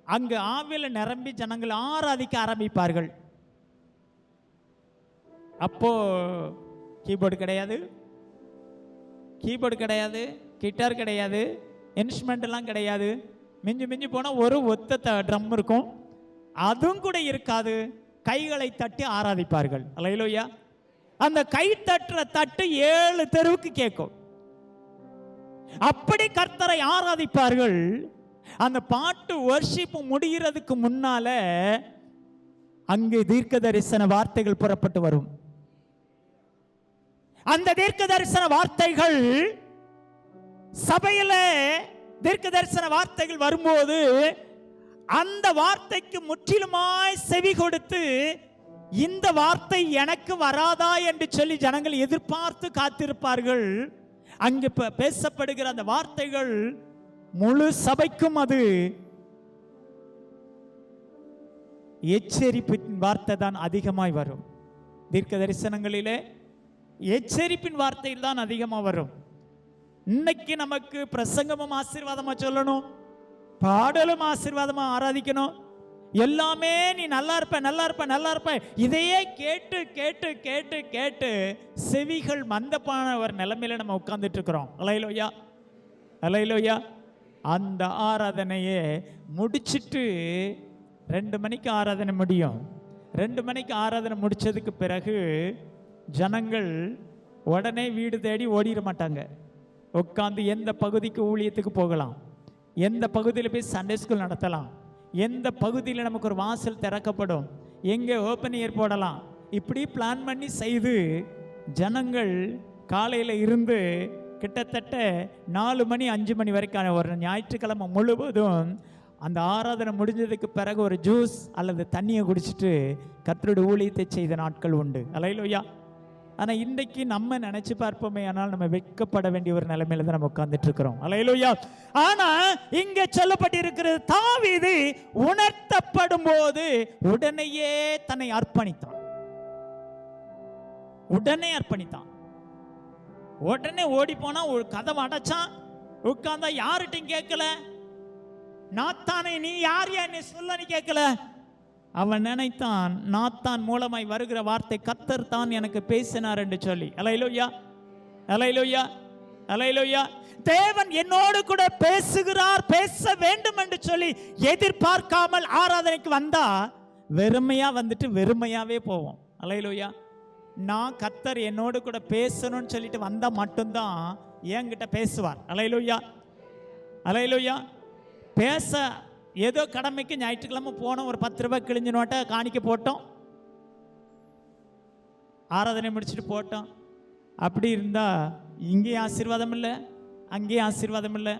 அங்கு ஆவில நிரம்பி ஜனங்கள் ஆராதிக்க ஆரம்பிப்பார்கள். அப்போ கீபோர்டு கிடையாது, கிட்டார் கிடையாது, இன்ஸ்ட்ருமெண்ட் எல்லாம் கிடையாது. மிஞ்சி மிஞ்சி போனா ஒரு ஒத்த ட்ரம் இருக்கும், அதுவும் கூட இருக்காது. கைகளை தட்டி ஆராதிப்பார்கள். அல்லேலூயா. அந்த கை தட்டுற தட்டு 7 தெருவுக்கு கேட்கும். அப்படி கர்த்தரை ஆராதிப்பார்கள். அந்த பாட்டு வர்ஷிப் முடிகிறதுக்கு முன்னால அங்கே தீர்க்க தரிசன வார்த்தைகள் புறப்பட்டு வரும். அந்த தீர்க்க தரிசன வார்த்தைகள் சபையில தீர்க்க தரிசன வார்த்தைகள் வரும்போது அந்த வார்த்தைக்கு முற்றிலுமாய் செவி கொடுத்து இந்த வார்த்தை எனக்கு வராதா என்று சொல்லி ஜனங்கள் எதிர்பார்த்து காத்திருப்பார்கள். அங்கு பேசப்படுகிற அந்த வார்த்தைகள் முழு சபைக்கும் அது எச்சரிப்பின் வார்த்தை தான் அதிகமாய் வரும். தீர்க்க தரிசனங்களிலே எச்சரிப்பின் வார்த்தையில் தான் அதிகமா வரும். இன்னைக்கு நமக்கு பிரசங்கமும் ஆசீர்வாதமா சொல்லணும், பாடலும் ஆசீர்வாதமா ஆராதிக்கணும், எல்லாமே நீ நல்லா இருப்ப நல்லா இருப்ப நல்லா இருப்ப, இதையே கேட்டு கேட்டு கேட்டு கேட்டு செவிகள் மந்தப்பான ஒரு நிலைமையில நம்ம உட்கார்ந்துட்டு இருக்கிறோம். அல்லேலூயா, அல்லேலூயா. அந்த ஆராதனையே முடிச்சிட்டு 2 மணிக்கு ஆராதனை முடியும். 2 மணிக்கு ஆராதனை முடிச்சதுக்கு பிறகு ஜனங்கள் உடனே வீடு தேடி ஓடிட மாட்டாங்க. உட்காந்து எந்த பகுதிக்கு ஊழியத்துக்கு போகலாம், எந்த பகுதியில் போய் சண்டே ஸ்கூல் நடத்தலாம், எந்த பகுதியில் நமக்கு ஒரு வாசல் திறக்கப்படும், எங்கே ஓப்பன் இயர் போடலாம், இப்படி பிளான் பண்ணி செய்து ஜனங்கள் காலையில் இருந்து கிட்டத்தட்ட 4 மணி 5 மணி வரைக்கும் ஒரு ஞாயிற்றுக்கிழமை முழுவதும் அந்த ஆராதனை முடிஞ்சதுக்கு பிறகு ஒரு ஜூஸ் அல்லது தண்ணியை குடிச்சிட்டு கர்த்தருடைய ஊழியத்தை செய்த நாட்கள் உண்டு. அல்லேலூயா. ஆனால் இன்றைக்கு நம்ம நினைச்சு பார்ப்போமே, ஆனால் நம்ம வெட்கப்பட வேண்டிய ஒரு நிலைமையில தான் நம்ம உட்கார்ந்துட்டு இருக்கிறோம். அல்லேலூயா. ஆனா இங்க சொல்லப்பட்டிருக்கிறது, தாவீது உணர்த்தப்படும் போது உடனேயே தன்னை அர்ப்பணித்தான். உடனே அர்ப்பணித்தான். உடனே ஓடி போனா, ஒரு கதவை அடைச்சான், உட்கார்ந்தா. யார்கிட்டையும் கேட்கல. நாத்தானே நீ யார் என்னை சொல்லன்னு கேட்கல. அவன் நினைத்தான், நாத்தான் மூலமாய் வருகிற வார்த்தை கர்த்தர் தான் எனக்கு பேசினார் என்று சொல்லி. அல்லேலூயா, அல்லேலூயா, அல்லேலூயா. தேவன் என்னோடு கூட பேசுகிறார், பேச வேண்டும் என்று சொல்லி எதிர்பார்க்காமல் ஆராதனைக்கு வந்தா வெறுமையா வந்துட்டு வெறுமையாவே போவோம். அல்லேலூயா. நான் கர்த்தர் என்னோடு கூட பேசணும்னு சொல்லிட்டு வந்தா மட்டும்தான் என்கிட்ட பேசுவார். அல்லேலூயா, அல்லேலூயா. பேச ஏதோ கடமைக்கு ஞாயிற்றுக்கிழமை போனோம், ஒரு 10 ரூபாய் கிழிஞ்ச நோட்டை காணிக்க போட்டோம், ஆராதனை முடிச்சுட்டு போட்டோம். அப்படி இருந்தா இங்கேயும் ஆசீர்வாதம் இல்லை, அங்கேயும் ஆசீர்வாதம் இல்லை,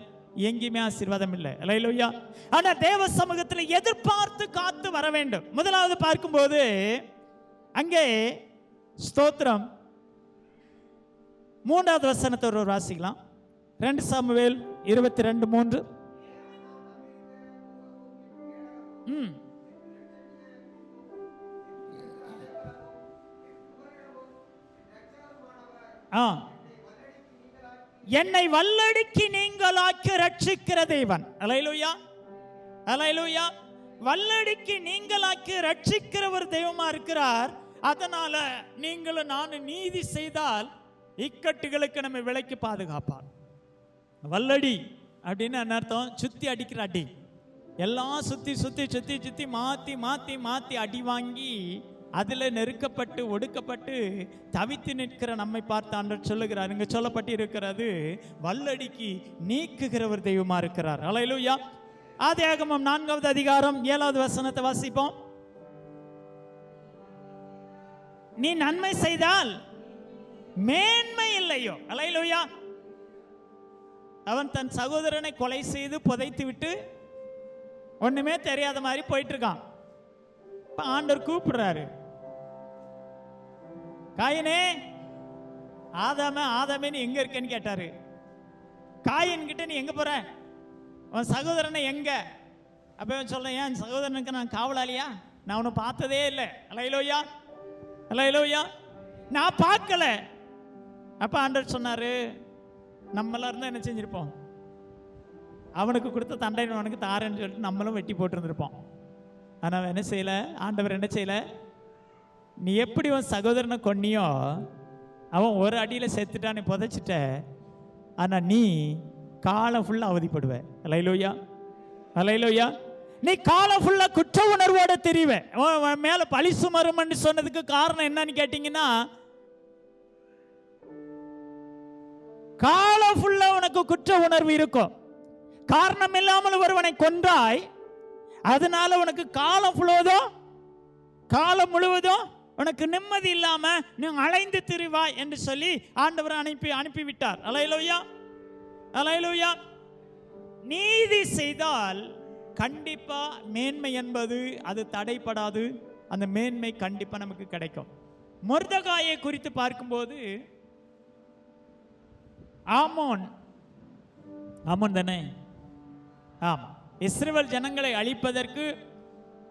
எங்கேயுமே ஆசீர்வாதம் இல்லை. அல்லேலூயா. ஆனா தேவ சமூகத்தில் எதிர்பார்த்து காத்து வர வேண்டும். முதலாவது பார்க்கும்போது அங்கே ஸ்தோத்திரம் 3வது வசனத்தை ஒரு வாசிக்கலாம். 2 சாமுவேல் 22:3. என்னை வல்லடிக்கு நீங்களாக்கி ரட்சிக்கிற தேவன். அல்லேலூயா, அல்லேலூயா. வல்லடிக்கு நீங்களாக்கி ரட்சிக்கிற ஒரு தெய்வமா இருக்கிறார். அதனால நீங்களும் நானும் நீதி செய்தால் இக்கட்டுகளுக்கு நம்ம விலைக்கு பாதுகாப்பார். வல்லடி அப்படின்னு என்ன அர்த்தம்? சுத்தி அடிக்கிற அடி. எல்லாம் சுத்தி சுத்தி சுத்தி சுத்தி மாத்தி மாத்தி மாத்தி அடி வாங்கி அதில் நெருக்கப்பட்டு ஒடுக்கப்பட்டு தவித்து நிற்கிற நம்மை பார்த்து ஆண்டவர் சொல்லுகிறார். இங்க சொல்லப்பட்டு இருக்கிறது, வல்லடிக்கு நீக்குகிற ஒரு தெய்வமா இருக்கிறார். அல்லேலூயா. ஆதியாகமம் 4வது அதிகாரம் 7வது வசனத்தை வாசிப்போம். நீ நன்மை செய்தால் மேன்மை இல்லையோ. அல்லேலூயா. அவன் தன் சகோதரனை கொலை செய்து புதைத்து விட்டு ஒண்ணுமே தெரியாத மாதிரி போயிட்டு இருக்கான். ஆண்டவர் கூப்பிடுறாரு, காயினே, ஆதாமே ஆதாமே நீ எங்க இருக்கேன்னு கேட்டாரு. காயின் கிட்ட நீ எங்க போற, உன் சகோதரனை எங்க? அப்ப சொல்ல, என் சகோதரனுக்கு நான் காவலாளியா? நான் உன்னை பார்த்ததே இல்லை. அல்லேலூயா, அல்லேலூயா. நான் பார்க்கல. அப்ப ஆண்டவர் சொன்னாரு, நம்மளா இருந்தா என்ன செஞ்சிருப்போம்? அவனுக்கு கொடுத்த தண்டனை அவனுக்கு தாரேன்னு சொல்லிட்டு நம்மளும் வெட்டி போட்டுருந்துருப்போம். ஆனால் என்ன செய்யல, ஆண்டவர் என்ன செய்யல, நீ எப்படி உன் சகோதரனை கொன்னியோ அவன் ஒரு அடியில் செத்துட்டான், நீ புதைச்சிட்ட. ஆனால் நீ காலம் ஃபுல்லாக அவதிப்படுவ. அல்லேலூயா, அல்லேலூயா. நீ காலம் ஃபுல்லாக குற்ற உணர்வோட தெரிவ. மேலே பழி சுமரும்னு சொன்னதுக்கு காரணம் என்னன்னு கேட்டீங்கன்னா, காலம் ஃபுல்லாக உனக்கு குற்ற உணர்வு இருக்கும். காரணம் இல்லாமல் ஒருவனை கொன்றாய், அதனால உனக்கு காலம் முழுவதும் உனக்கு நிம்மதி இல்லாம நீ அலைந்து திரிவாய் என்று சொல்லி ஆண்டவர் அனுப்பிவிட்டார். அல்லேலூயா, அல்லேலூயா. நீதி செய்தால் கண்டிப்பா மேன்மை என்பது அது தடைப்படாது. அந்த மேன்மை கண்டிப்பா நமக்கு கிடைக்கும். மொர்தெகாயை குறித்து பார்க்கும்போது, ஆமோன் தானே, ஆமா, இஸ்ரவேல் ஜனங்களை அழிப்பதற்கு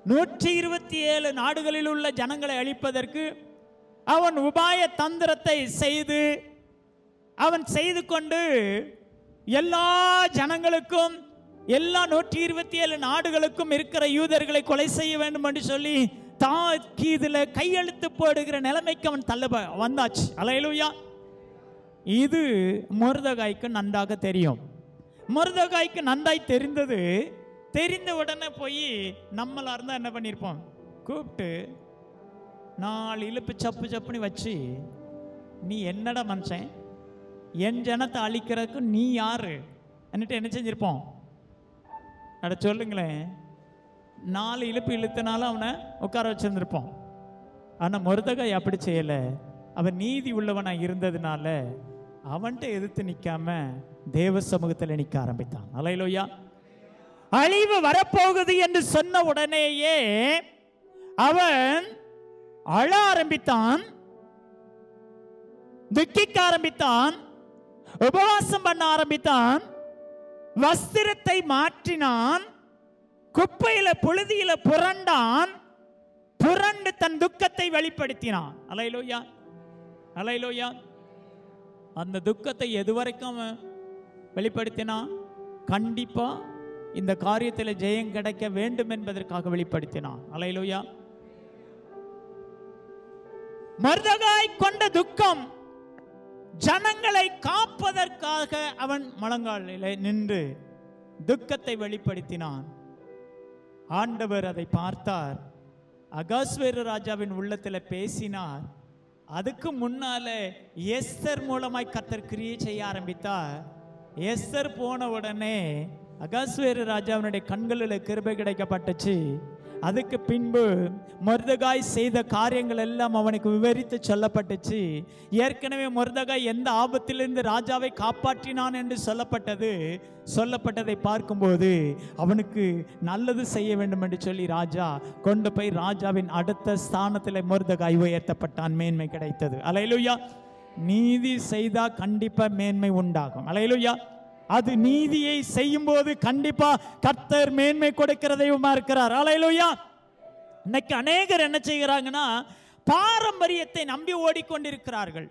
127 நாடுகளில் உள்ள ஜனங்களை அழிப்பதற்கு அவன் உபாய தந்திரத்தை செய்து அவன் செய்து கொண்டு எல்லா ஜனங்களுக்கும் எல்லா 127 நாடுகளுக்கும் இருக்கிற யூதர்களை கொலை செய்ய வேண்டும் என்று சொல்லி தாக்கீதுல கையெழுத்து போடுகிற நிலைமைக்கு அவன் வந்தாச்சு. அல்லேலூயா. இது மொர்தெகாய்க்கு நன்றாக தெரியும். மொர்தெகாய்க்கு நன்றாய் தெரிந்த உடனே போய் நம்மளா இருந்தா என்ன பண்ணியிருப்போம், கூப்பிட்டு 4 இழுப்பு சப்புன்னு வச்சு, நீ என்னடா மனுஷன், என் ஜனத்தை அழிக்கிறதுக்கு நீ யாரு என்னட்டு என்ன செஞ்சிருப்போம்? அட சொல்லுங்களேன். 4 இழுப்பு இழுத்தனாலும் அவனை உட்கார வச்சிருந்திருப்போம். ஆனா மொர்தெகாய் அப்படி செய்யல. அவன் நீதி உள்ளவனா இருந்ததுனால அவன்கிட்ட எதிர்த்து நிக்காம தேவ சமூகத்தில் நிற்க ஆரம்பித்தான். அல்லேலூயா. அழிவு வரப்போகுது என்று சொன்ன உடனேயே அவன் அழ ஆரம்பித்தான், துக்கிக்க ஆரம்பித்தான், உபவாசம் பண்ண ஆரம்பித்தான், வஸ்திரத்தை மாற்றினான், குப்பையில புழுதியில புரண்டான், புரண்டு தன் துக்கத்தை வெளிப்படுத்தினான். அல்லேலூயா, அல்லேலூயா. அந்த துக்கத்தை எதுவரைக்கும் வெளிப்படுத்தினான்? கண்டிப்பா இந்த காரியத்தில் ஜெயம் கிடைக்க வேண்டும் என்பதற்காக வெளிப்படுத்தினான். அல்லேலூயா. மொர்தெகாய் கொண்ட துக்கம் ஜனங்களை காப்பதற்காக அவன் முழங்காலிலே நின்று துக்கத்தை வெளிப்படுத்தினான். ஆண்டவர் அதை பார்த்தார். அகாஸ்வேரு ராஜாவின் உள்ளத்தில் பேசினார். அதுக்கு முன்னால எஸ்தர் மூலமாய் கர்த்தர் கிரியை செய்ய ஆரம்பித்தார். எஸ்தர் போன உடனே அகாஸ்வேரு ராஜாவினுடைய கண்களில் கிருபை கிடைக்கப்பட்டுச்சு. அதுக்கு பின்பு மொர்தெகாய் செய்த காரியங்கள் எல்லாம் அவனுக்கு விவரித்து சொல்லப்பட்டுச்சு. ஏற்கனவே மொர்தெகாய் எந்த ஆபத்திலிருந்து ராஜாவை காப்பாற்றினான் என்று சொல்லப்பட்டதை பார்க்கும்போது அவனுக்கு நல்லது செய்ய வேண்டும் என்று சொல்லி ராஜா கொண்டு போய் ராஜாவின் அடுத்த ஸ்தானத்தில் மொர்தெகாய் உயர்த்தப்பட்டான். மேன்மை கிடைத்தது. அல்லேலூயா. நீதி செய்தா கண்டிப்பா மேன்மை உண்டாகும். அல்லேலூயா. அது நீதியை செய்யும் போது கண்டிப்பா கர்த்தர் மேன்மை கொடுக்கிற தெய்வமா இருக்கிறார். அல்லேலூயா. இன்னைக்கு அநேகர் என்ன செய்கிறாங்கன்னா பாரம்பரியத்தை நம்பி ஓடிக்கொண்டிருக்கிறார்கள்.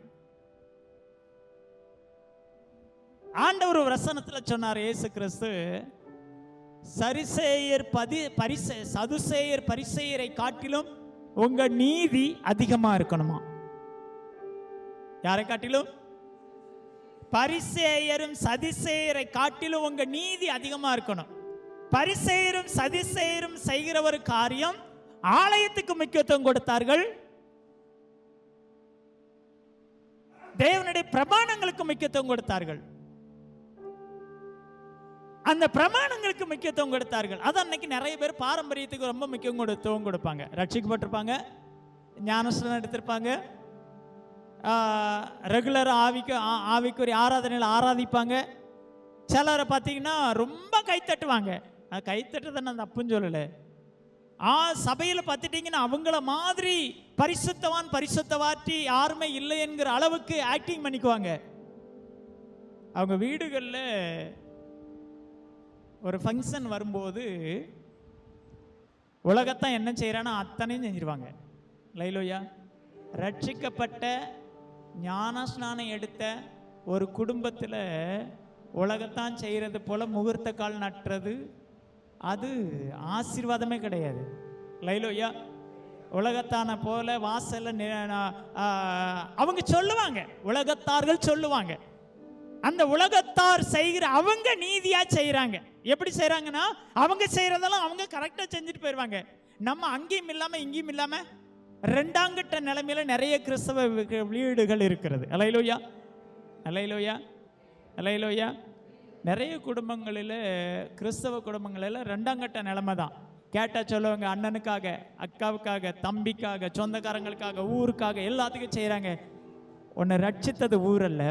ஆண்டவர் ஒரு வசனத்தில் சொன்னார், இயேசு கிறிஸ்து, சதுசேயர் பரிசேயரை காட்டிலும் உங்க நீதி அதிகமா இருக்கணுமா? யாரை காட்டிலும்? பரிசேயரும் சதுசேயரை காட்டிலும் உங்க நீதி அதிகமா இருக்கணும். பரிசேயரும் சதுசேயரும் செய்கிற ஒரு காரியம், ஆலயத்துக்கு முக்கியத்துவம் கொடுத்தார்கள், தேவனுடைய பிரமாணங்களுக்கு முக்கியத்துவம் கொடுத்தார்கள், அந்த பிரமாணங்களுக்கு முக்கியத்துவம் கொடுத்தார்கள். அதான் இன்னைக்கு நிறைய பேர் பாரம்பரியத்துக்கு ரொம்ப முக்கியத்துவம் கொடுப்பாங்க. ரட்சிக்கப்பட்டிருப்பாங்க, ஞானஸ்நானம் எடுத்திருப்பாங்க, ரெகுலர் ஆவிக்குரிய ஆராதனையில் ஆராதிப்பாங்க. சிலரை பார்த்தீங்கன்னா ரொம்ப கைத்தட்டுவாங்க. கைத்தட்டுறதை நான் தப்புன்னு சொல்லலை. சபையில் பார்த்துட்டீங்கன்னா அவங்கள மாதிரி பரிசுத்தவாட்டி யாருமே இல்லை என்கிற அளவுக்கு ஆக்டிங் பண்ணிக்குவாங்க. அவங்க வீடுகளில் ஒரு ஃபங்க்ஷன் வரும்போது உலகத்தான் என்ன செய்கிறான்னா அத்தனையும் செஞ்சிருவாங்க. லைலோயா. ரட்சிக்கப்பட்ட ஞானஸ்நானம் எடுத்த ஒரு குடும்பத்தில் உலகத்தான் செய்கிறது போல முகூர்த்த கால் நட்டுறது அது ஆசீர்வாதமே கிடையாது. லைலோயா. உலகத்தான போல வாசல்ல அவங்க சொல்லுவாங்க, உலகத்தார்கள் சொல்லுவாங்க, அந்த உலகத்தார் செய்கிற அவங்க நீதியா செய்யறாங்க. எப்படி செய்யறாங்கன்னா அவங்க செய்யறதெல்லாம் அவங்க கரெக்டா செஞ்சுட்டு போயிடுவாங்க. நம்ம அங்கேயும் இல்லாம இங்கேயும் இல்லாம ரெண்டாங்கட்ட நிலைமையில நிறைய கிறிஸ்தவ வீடுகள் இருக்கிறது. அல்லேலூயா, அல்லேலூயா, அல்லேலூயா. நிறைய குடும்பங்களில், கிறிஸ்தவ குடும்பங்களில் ரெண்டாங்கட்ட நிலைமை தான். கேட்டால் சொல்லுவாங்க, அண்ணனுக்காக, அக்காவுக்காக, தம்பிக்காக, சொந்தக்காரங்களுக்காக, ஊருக்காக எல்லாத்துக்கும் செய்கிறாங்க. உன்னை ரட்சித்தது ஊரல்ல,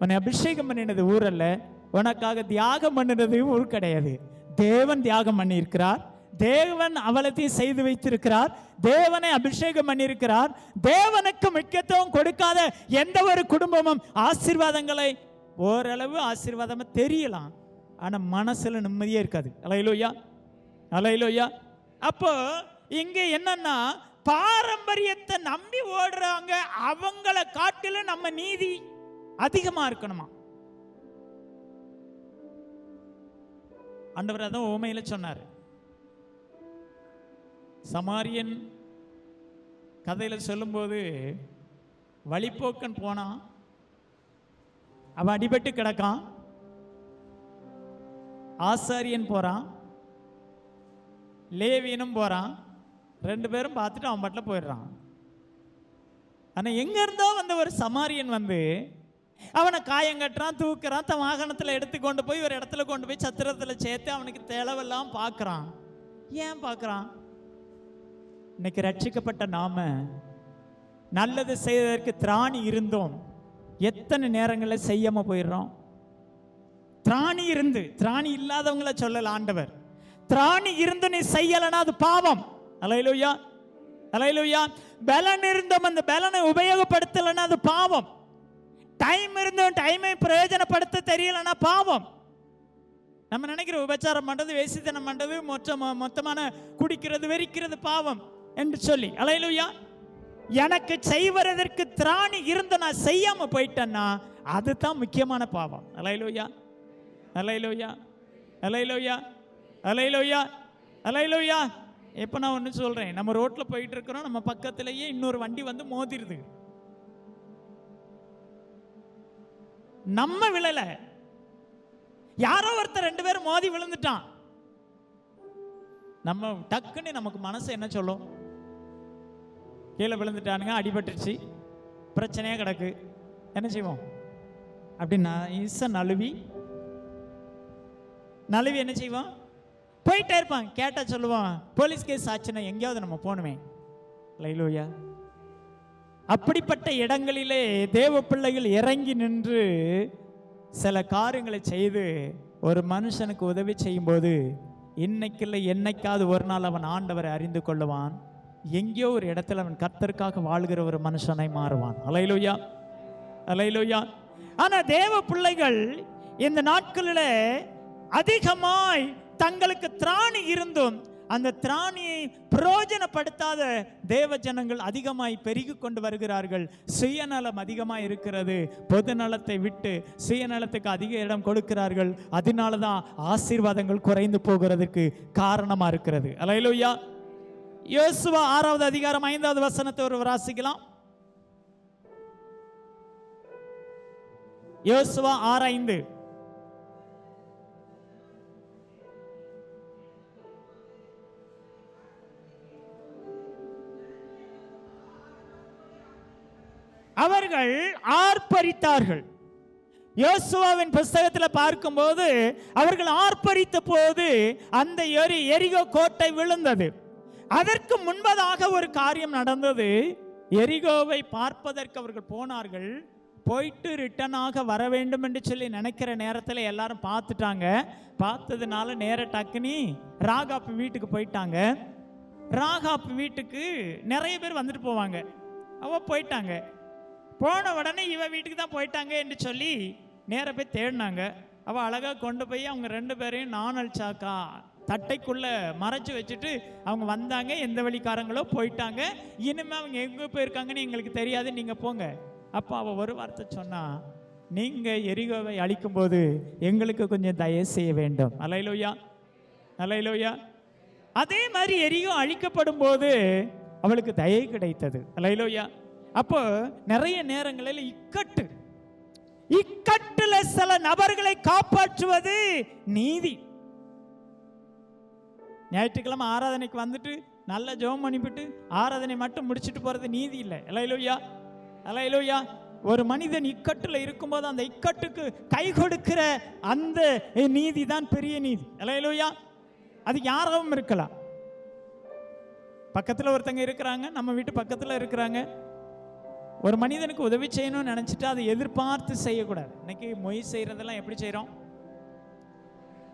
உன்னை அபிஷேகம் பண்ணினது ஊரல்ல, உனக்காக தியாகம் பண்ணினது ஊர் கிடையாது. தேவன் தியாகம் பண்ணியிருக்கிறார், தேவன் அவலத்தையும் செய்து வைத்திருக்கிறார், தேவனை அபிஷேகம் பண்ணியிருக்கிறார். தேவனுக்கு முக்கியத்துவம் கொடுக்காத எந்த ஒரு குடும்பமும் ஆசீர்வாதங்களை ஓரளவு ஆசீர்வாதமா தெரியலாம், ஆனா மனசுல நிம்மதியே இருக்காது. அல்லேலூயா, அல்லேலூயா. அப்போ இங்க என்னன்னா பாரம்பரியத்தை நம்பி ஓடுறாங்க, அவங்கள காட்டிலும் நம்ம நீதி அதிகமா இருக்கணுமா? ஆண்டவர் அதான் உவமையில சொன்னார். சமாரியன் கதையில சொல்லும்போது வழிப்போக்கன் போனான், அவன் அடிபட்டு கிடக்கான். ஆசாரியன் போறான், லேவியனும் போறான். 2 பேரும் பார்த்துட்டு அவன் பாட்டில் போயிடுறான். ஆனா எங்க இருந்தோ வந்த ஒரு சமாரியன் வந்து அவனை காயம் கட்டுறான், தூக்குறான், தன் வாகனத்தில் எடுத்து கொண்டு போய் ஒரு இடத்துல கொண்டு போய் சத்திரத்தில் சேர்த்து அவனுக்கு தேளவெல்லாம் பார்க்குறான். ஏன் பார்க்குறான்? இன்னைக்கு ரட்சிக்கப்பட்ட நாம நல்லது செய்வதற்கு திராணி இருந்தோம், எத்தனை நேரங்களில் செய்யாம போயிடுறோம். திராணி இருந்து, திராணி இல்லாதவங்கள சொல்லல ஆண்டவர். திராணி இருந்து நீ செய்யலனா அது பாவம். அல்லேலூயா, அல்லேலூயா. பலன் இருந்தும் அந்த பலனை உபயோகப்படுத்தலைன்னா அது பாவம். டைம் இருந்தும் டைமை பிரயோஜனப்படுத்த தெரியலன்னா பாவம். நம்ம நினைக்கிற உபச்சாரம் பண்றது, வேசித்தனம் பண்றது, மொத்தமான குடிக்கிறது, வெறிக்கிறது பாவம் என்று சொல்லி. அல்லேலூயா. எனக்கு செய்வதற்கு திராணி இருந்து நான் செய்யாம போயிட்டேன்னா அதுதான் முக்கியமான பாவம். அல்லேலூயா, அல்லேலூயா, அல்லேலூயா, அல்லேலூயா, அல்லேலூயா. இப்போ நான் ஒன்று சொல்றேன், நம்ம ரோட்ல போயிட்டு இருக்கிறோம், நம்ம பக்கத்திலேயே இன்னொரு வண்டி வந்து மோதிருது. நம்ம விழல, யாரோ ஒருத்தர் 2 பேரும் மோதி விழுந்துட்டான். நம்ம டக்குன்னு நமக்கு மனசு என்ன சொல்லும்? கீழே விழுந்துட்டானுங்க, அடிபட்டுருச்சு, பிரச்சனையா கிடக்கு, என்ன செய்வோம்? அப்படின்னா நழுவி என்ன செய்வோம்? போயிட்டே இருப்பான். கேட்டா சொல்லுவான், போலீஸ் கேஸ் ஆச்சுன்னா எங்கேயாவது நம்ம போகணுமே. அல்லேலூயா. அப்படிப்பட்ட இடங்களிலே தேவ பிள்ளைகள் இறங்கி நின்று சில காரியங்களை செய்து ஒரு மனுஷனுக்கு உதவி செய்யும் போது இன்னைக்கு இல்லை என்னைக்காவது ஒரு நாள் அவன் ஆண்டவரை அறிந்து கொள்ளுவான். எங்கேயோ ஒரு இடத்துல அவன் கர்த்தருக்காக வாழ்கிற ஒரு மனுஷனை மாறுவான். அல்லேலூயா, அல்லேலூயா. ஆனா தேவ பிள்ளைகள் இந்த நாட்களில் அதிகமாய் தங்களுக்கு திராணி இருந்தும் அந்த திராணியை பிரயோஜனப்படுத்தாத தேவ ஜனங்கள் அதிகமாய் பெருகி கொண்டு வருகிறார்கள். சுயநலம் அதிகமாக இருக்கிறது. பொது நலத்தை விட்டு சுயநலத்துக்கு அதிக இடம் கொடுக்கிறார்கள். அதனாலதான் ஆசீர்வாதங்கள் குறைந்து போகிறதுக்கு காரணமா இருக்கிறது. அல்லேலூயா. யோசுவா 6வது அதிகாரம் 5வது வசனத்தை ஒரு வாசிக்கலாம். யோசுவா 6:5. அவர்கள் ஆர்ப்பரித்தார்கள். யோசுவாவின் புஸ்தகத்தில் பார்க்கும்போது அவர்கள் ஆர்ப்பரித்த போது அந்த எரிகோ கோட்டை விழுந்தது. அதற்கு முன்பதாக ஒரு காரியம் நடந்தது. எரிகோவை பார்ப்பதற்கு அவர்கள் போனார்கள். போயிட்டு ரிட்டனாக வர வேண்டும் என்று சொல்லி நினைக்கிற நேரத்தில் எல்லாரும் பார்த்துட்டாங்க. பார்த்ததுனால நேர டக்குனி ராகாப் வீட்டுக்கு போயிட்டாங்க. ராகாப் வீட்டுக்கு நிறைய பேர் வந்துட்டு போவாங்க. அவ போயிட்டாங்க. போன உடனே இவ வீட்டுக்கு தான் போயிட்டாங்க என்று சொல்லி நேர போய் தேடினாங்க. அவள் அழகாக கொண்டு போய் அவங்க 2 பேரையும் நாணல் சாக்கா தட்டைக்குள்ள மறைச்சு வச்சுட்டு அவங்க வந்தாங்க. எந்த வழிக்காரங்களோ போயிட்டாங்க. இனிமே அவங்க எங்கே போயிருக்காங்கன்னு எங்களுக்கு தெரியாது, நீங்க போங்க. அப்போ அவள் ஒரு வார்த்தை சொன்னா, நீங்க எரிகோவை அழிக்கும் போது எங்களுக்கு கொஞ்சம் தயவு செய்ய வேண்டும். அல்லேலூயா, அல்லேலூயா. அதே மாதிரி எரிகோ அழிக்கப்படும் போது அவளுக்கு தயை கிடைத்தது. அல்லேலூயா. அப்போ நிறைய நேரங்களில் இக்கட்டுல சில நபர்களை காப்பாற்றுவது நீதி. ஞாயிற்றுக்கிழமை ஆராதனைக்கு வந்துட்டு நல்ல ஜெபம் பண்ணிவிட்டு ஆராதனை மட்டும் முடிச்சுட்டு போறது நீதி இல்லை. அல்லேலூயா, அல்லேலூயா. ஒரு மனிதன் இக்கட்டுல இருக்கும்போது அந்த இக்கட்டுக்கு கை கொடுக்கிற அந்த நீதி தான் பெரிய நீதி. அல்லேலூயா. அது யாராவும் இருக்கலாம். பக்கத்துல ஒருத்தங்க இருக்கிறாங்க, நம்ம வீட்டு பக்கத்துல இருக்கிறாங்க. ஒரு மனிதனுக்கு உதவி செய்யணும்னு நினைச்சிட்டு அதை எதிர்பார்த்து செய்யக்கூடாது. இன்னைக்கு மொய் செய்யறதெல்லாம் எப்படி செய்யறோம்?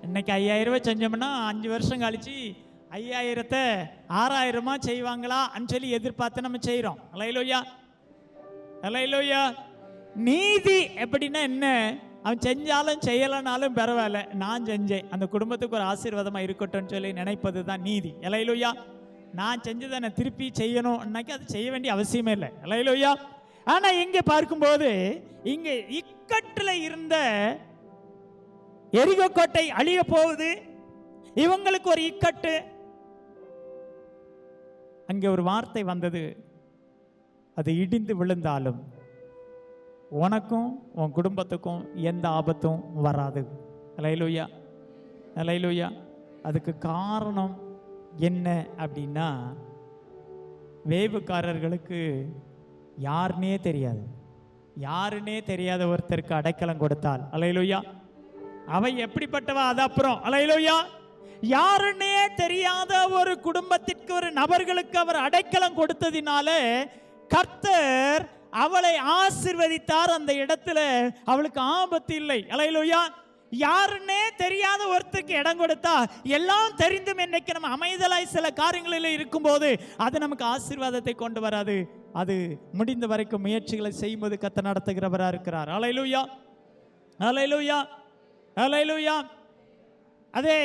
இன்னைக்கு 5000 ரூபாய் செஞ்சோம்னா 5 வருஷம் கழிச்சு 5000 6000 செய்வாங்களா சொல்லி எதிர்பார்த்து நம்ம செய்யறோம். அல்லேலூயா, அல்லேலூயா. நீதி எப்படின்னா என்ன? அவன் செஞ்சாலும் செய்யலனாலும் பரவாயில்ல, நான் செஞ்சேன், அந்த குடும்பத்துக்கு ஒரு ஆசீர்வாதமா இருக்கட்டும் சொல்லி நினைப்பது தான் நீதி. அல்லேலூயா. நான் செஞ்சதை நான் திருப்பி செய்யணும் அது செய்ய வேண்டிய அவசியமே இல்லை. அல்லேலூயா. ஆனா இங்க பார்க்கும்போது இங்க இக்கட்டுல இருந்த எரிகோ கோட்டை அழிய போகுது. இவங்களுக்கு ஒரு இக்கட்டு. அங்கே ஒரு வார்த்தை வந்தது, அது இடிந்து விழுந்தாலும் உனக்கும் உன் குடும்பத்துக்கும் எந்த ஆபத்தும் வராது. அல்லேலூயா, அல்லேலூயா. அதுக்கு காரணம் என்ன அப்படின்னா, வேவுக்காரர்களுக்கு யாருன்னே தெரியாது. யாருன்னே தெரியாத ஒருத்தருக்கு அடைக்கலம் கொடுத்தாள். அல்லேலூயா. அவை எப்படிப்பட்டவா அது அப்புறம். அல்லேலூயா. யாருன்னே தெரியாத ஒரு குடும்பத்திற்கு, ஒரு நபர்களுக்கு அவர் அடைக்கலம் கொடுத்ததினால கர்த்தர் அவளை ஆசீர்வதித்தார். அந்த இடத்துல அவளுக்கு ஆபத்து இல்லை. அல்லேலூயா. யாருன்னே தெரியாத ஒருத்தருக்கு இடம் கொடுத்தா, எல்லாம் தெரிந்தும் இன்னைக்கு நம்ம அமைதலாய் சில காரியங்களில் இருக்கும்போது அது நமக்கு ஆசீர்வாதத்தை கொண்டு வராது. அது முடிந்த வரைக்கும் முயற்சிகளை செய்யும்போது கர்த்தர் நடத்துகிறவராக இருக்கிறார். அல்லேலூயா. அல்லேலூயா. அல்லேலூயா. அதே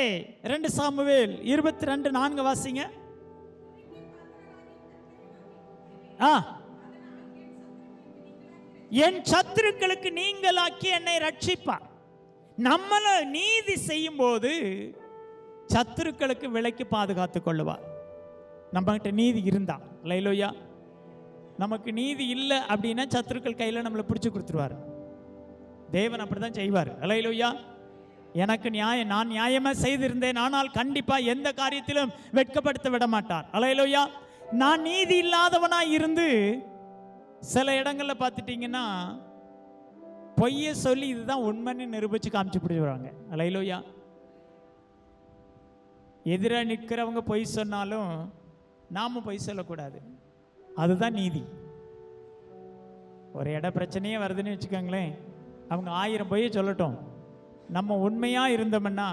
2 சாமுவேல் 22:4 வாசிங்க. என் சத்துருக்களுக்கு நீங்களாக்கி என்னை ரட்சிப்பார். நம்மள நீதி செய்யும் போது சத்துருக்களுக்கு விலைக்கு பாதுகாத்து கொள்ளுவார். நம்ம கிட்ட நீதி இருந்தா. அல்லேலூயா. நமக்கு நீதி இல்லை அப்படின்னா சத்துருக்கள் கையில் நம்மளை பிடிச்சி கொடுத்துருவார். தேவன் அப்படிதான் செய்வார். அல்லேலூயா. எனக்கு நான் நியாயமா செய்திருந்தேன், ஆனால் கண்டிப்பா எந்த காரியத்திலும் வெட்கப்படுத்த விட மாட்டார். அல்லேலூயா. நான் நீதி இல்லாதவனா இருந்து சில இடங்கள்ல பார்த்துட்டீங்கன்னா பொய்ய சொல்லி இதுதான் உண்மைன்னு நிரூபிச்சு காமிச்சு பிடிச்சிடுவாங்க. அல்லேலூயா. எதிராக நிற்கிறவங்க பொய் சொன்னாலும் நாம பொய் சொல்லக்கூடாது. அதுதான் நீதி. ஒரு இட பிரச்சனையே வருதுன்னு வச்சுக்கோங்களேன், அவங்க 1000 பொய்யை சொல்லட்டும், நம்ம உண்மையா இருந்தோம்னா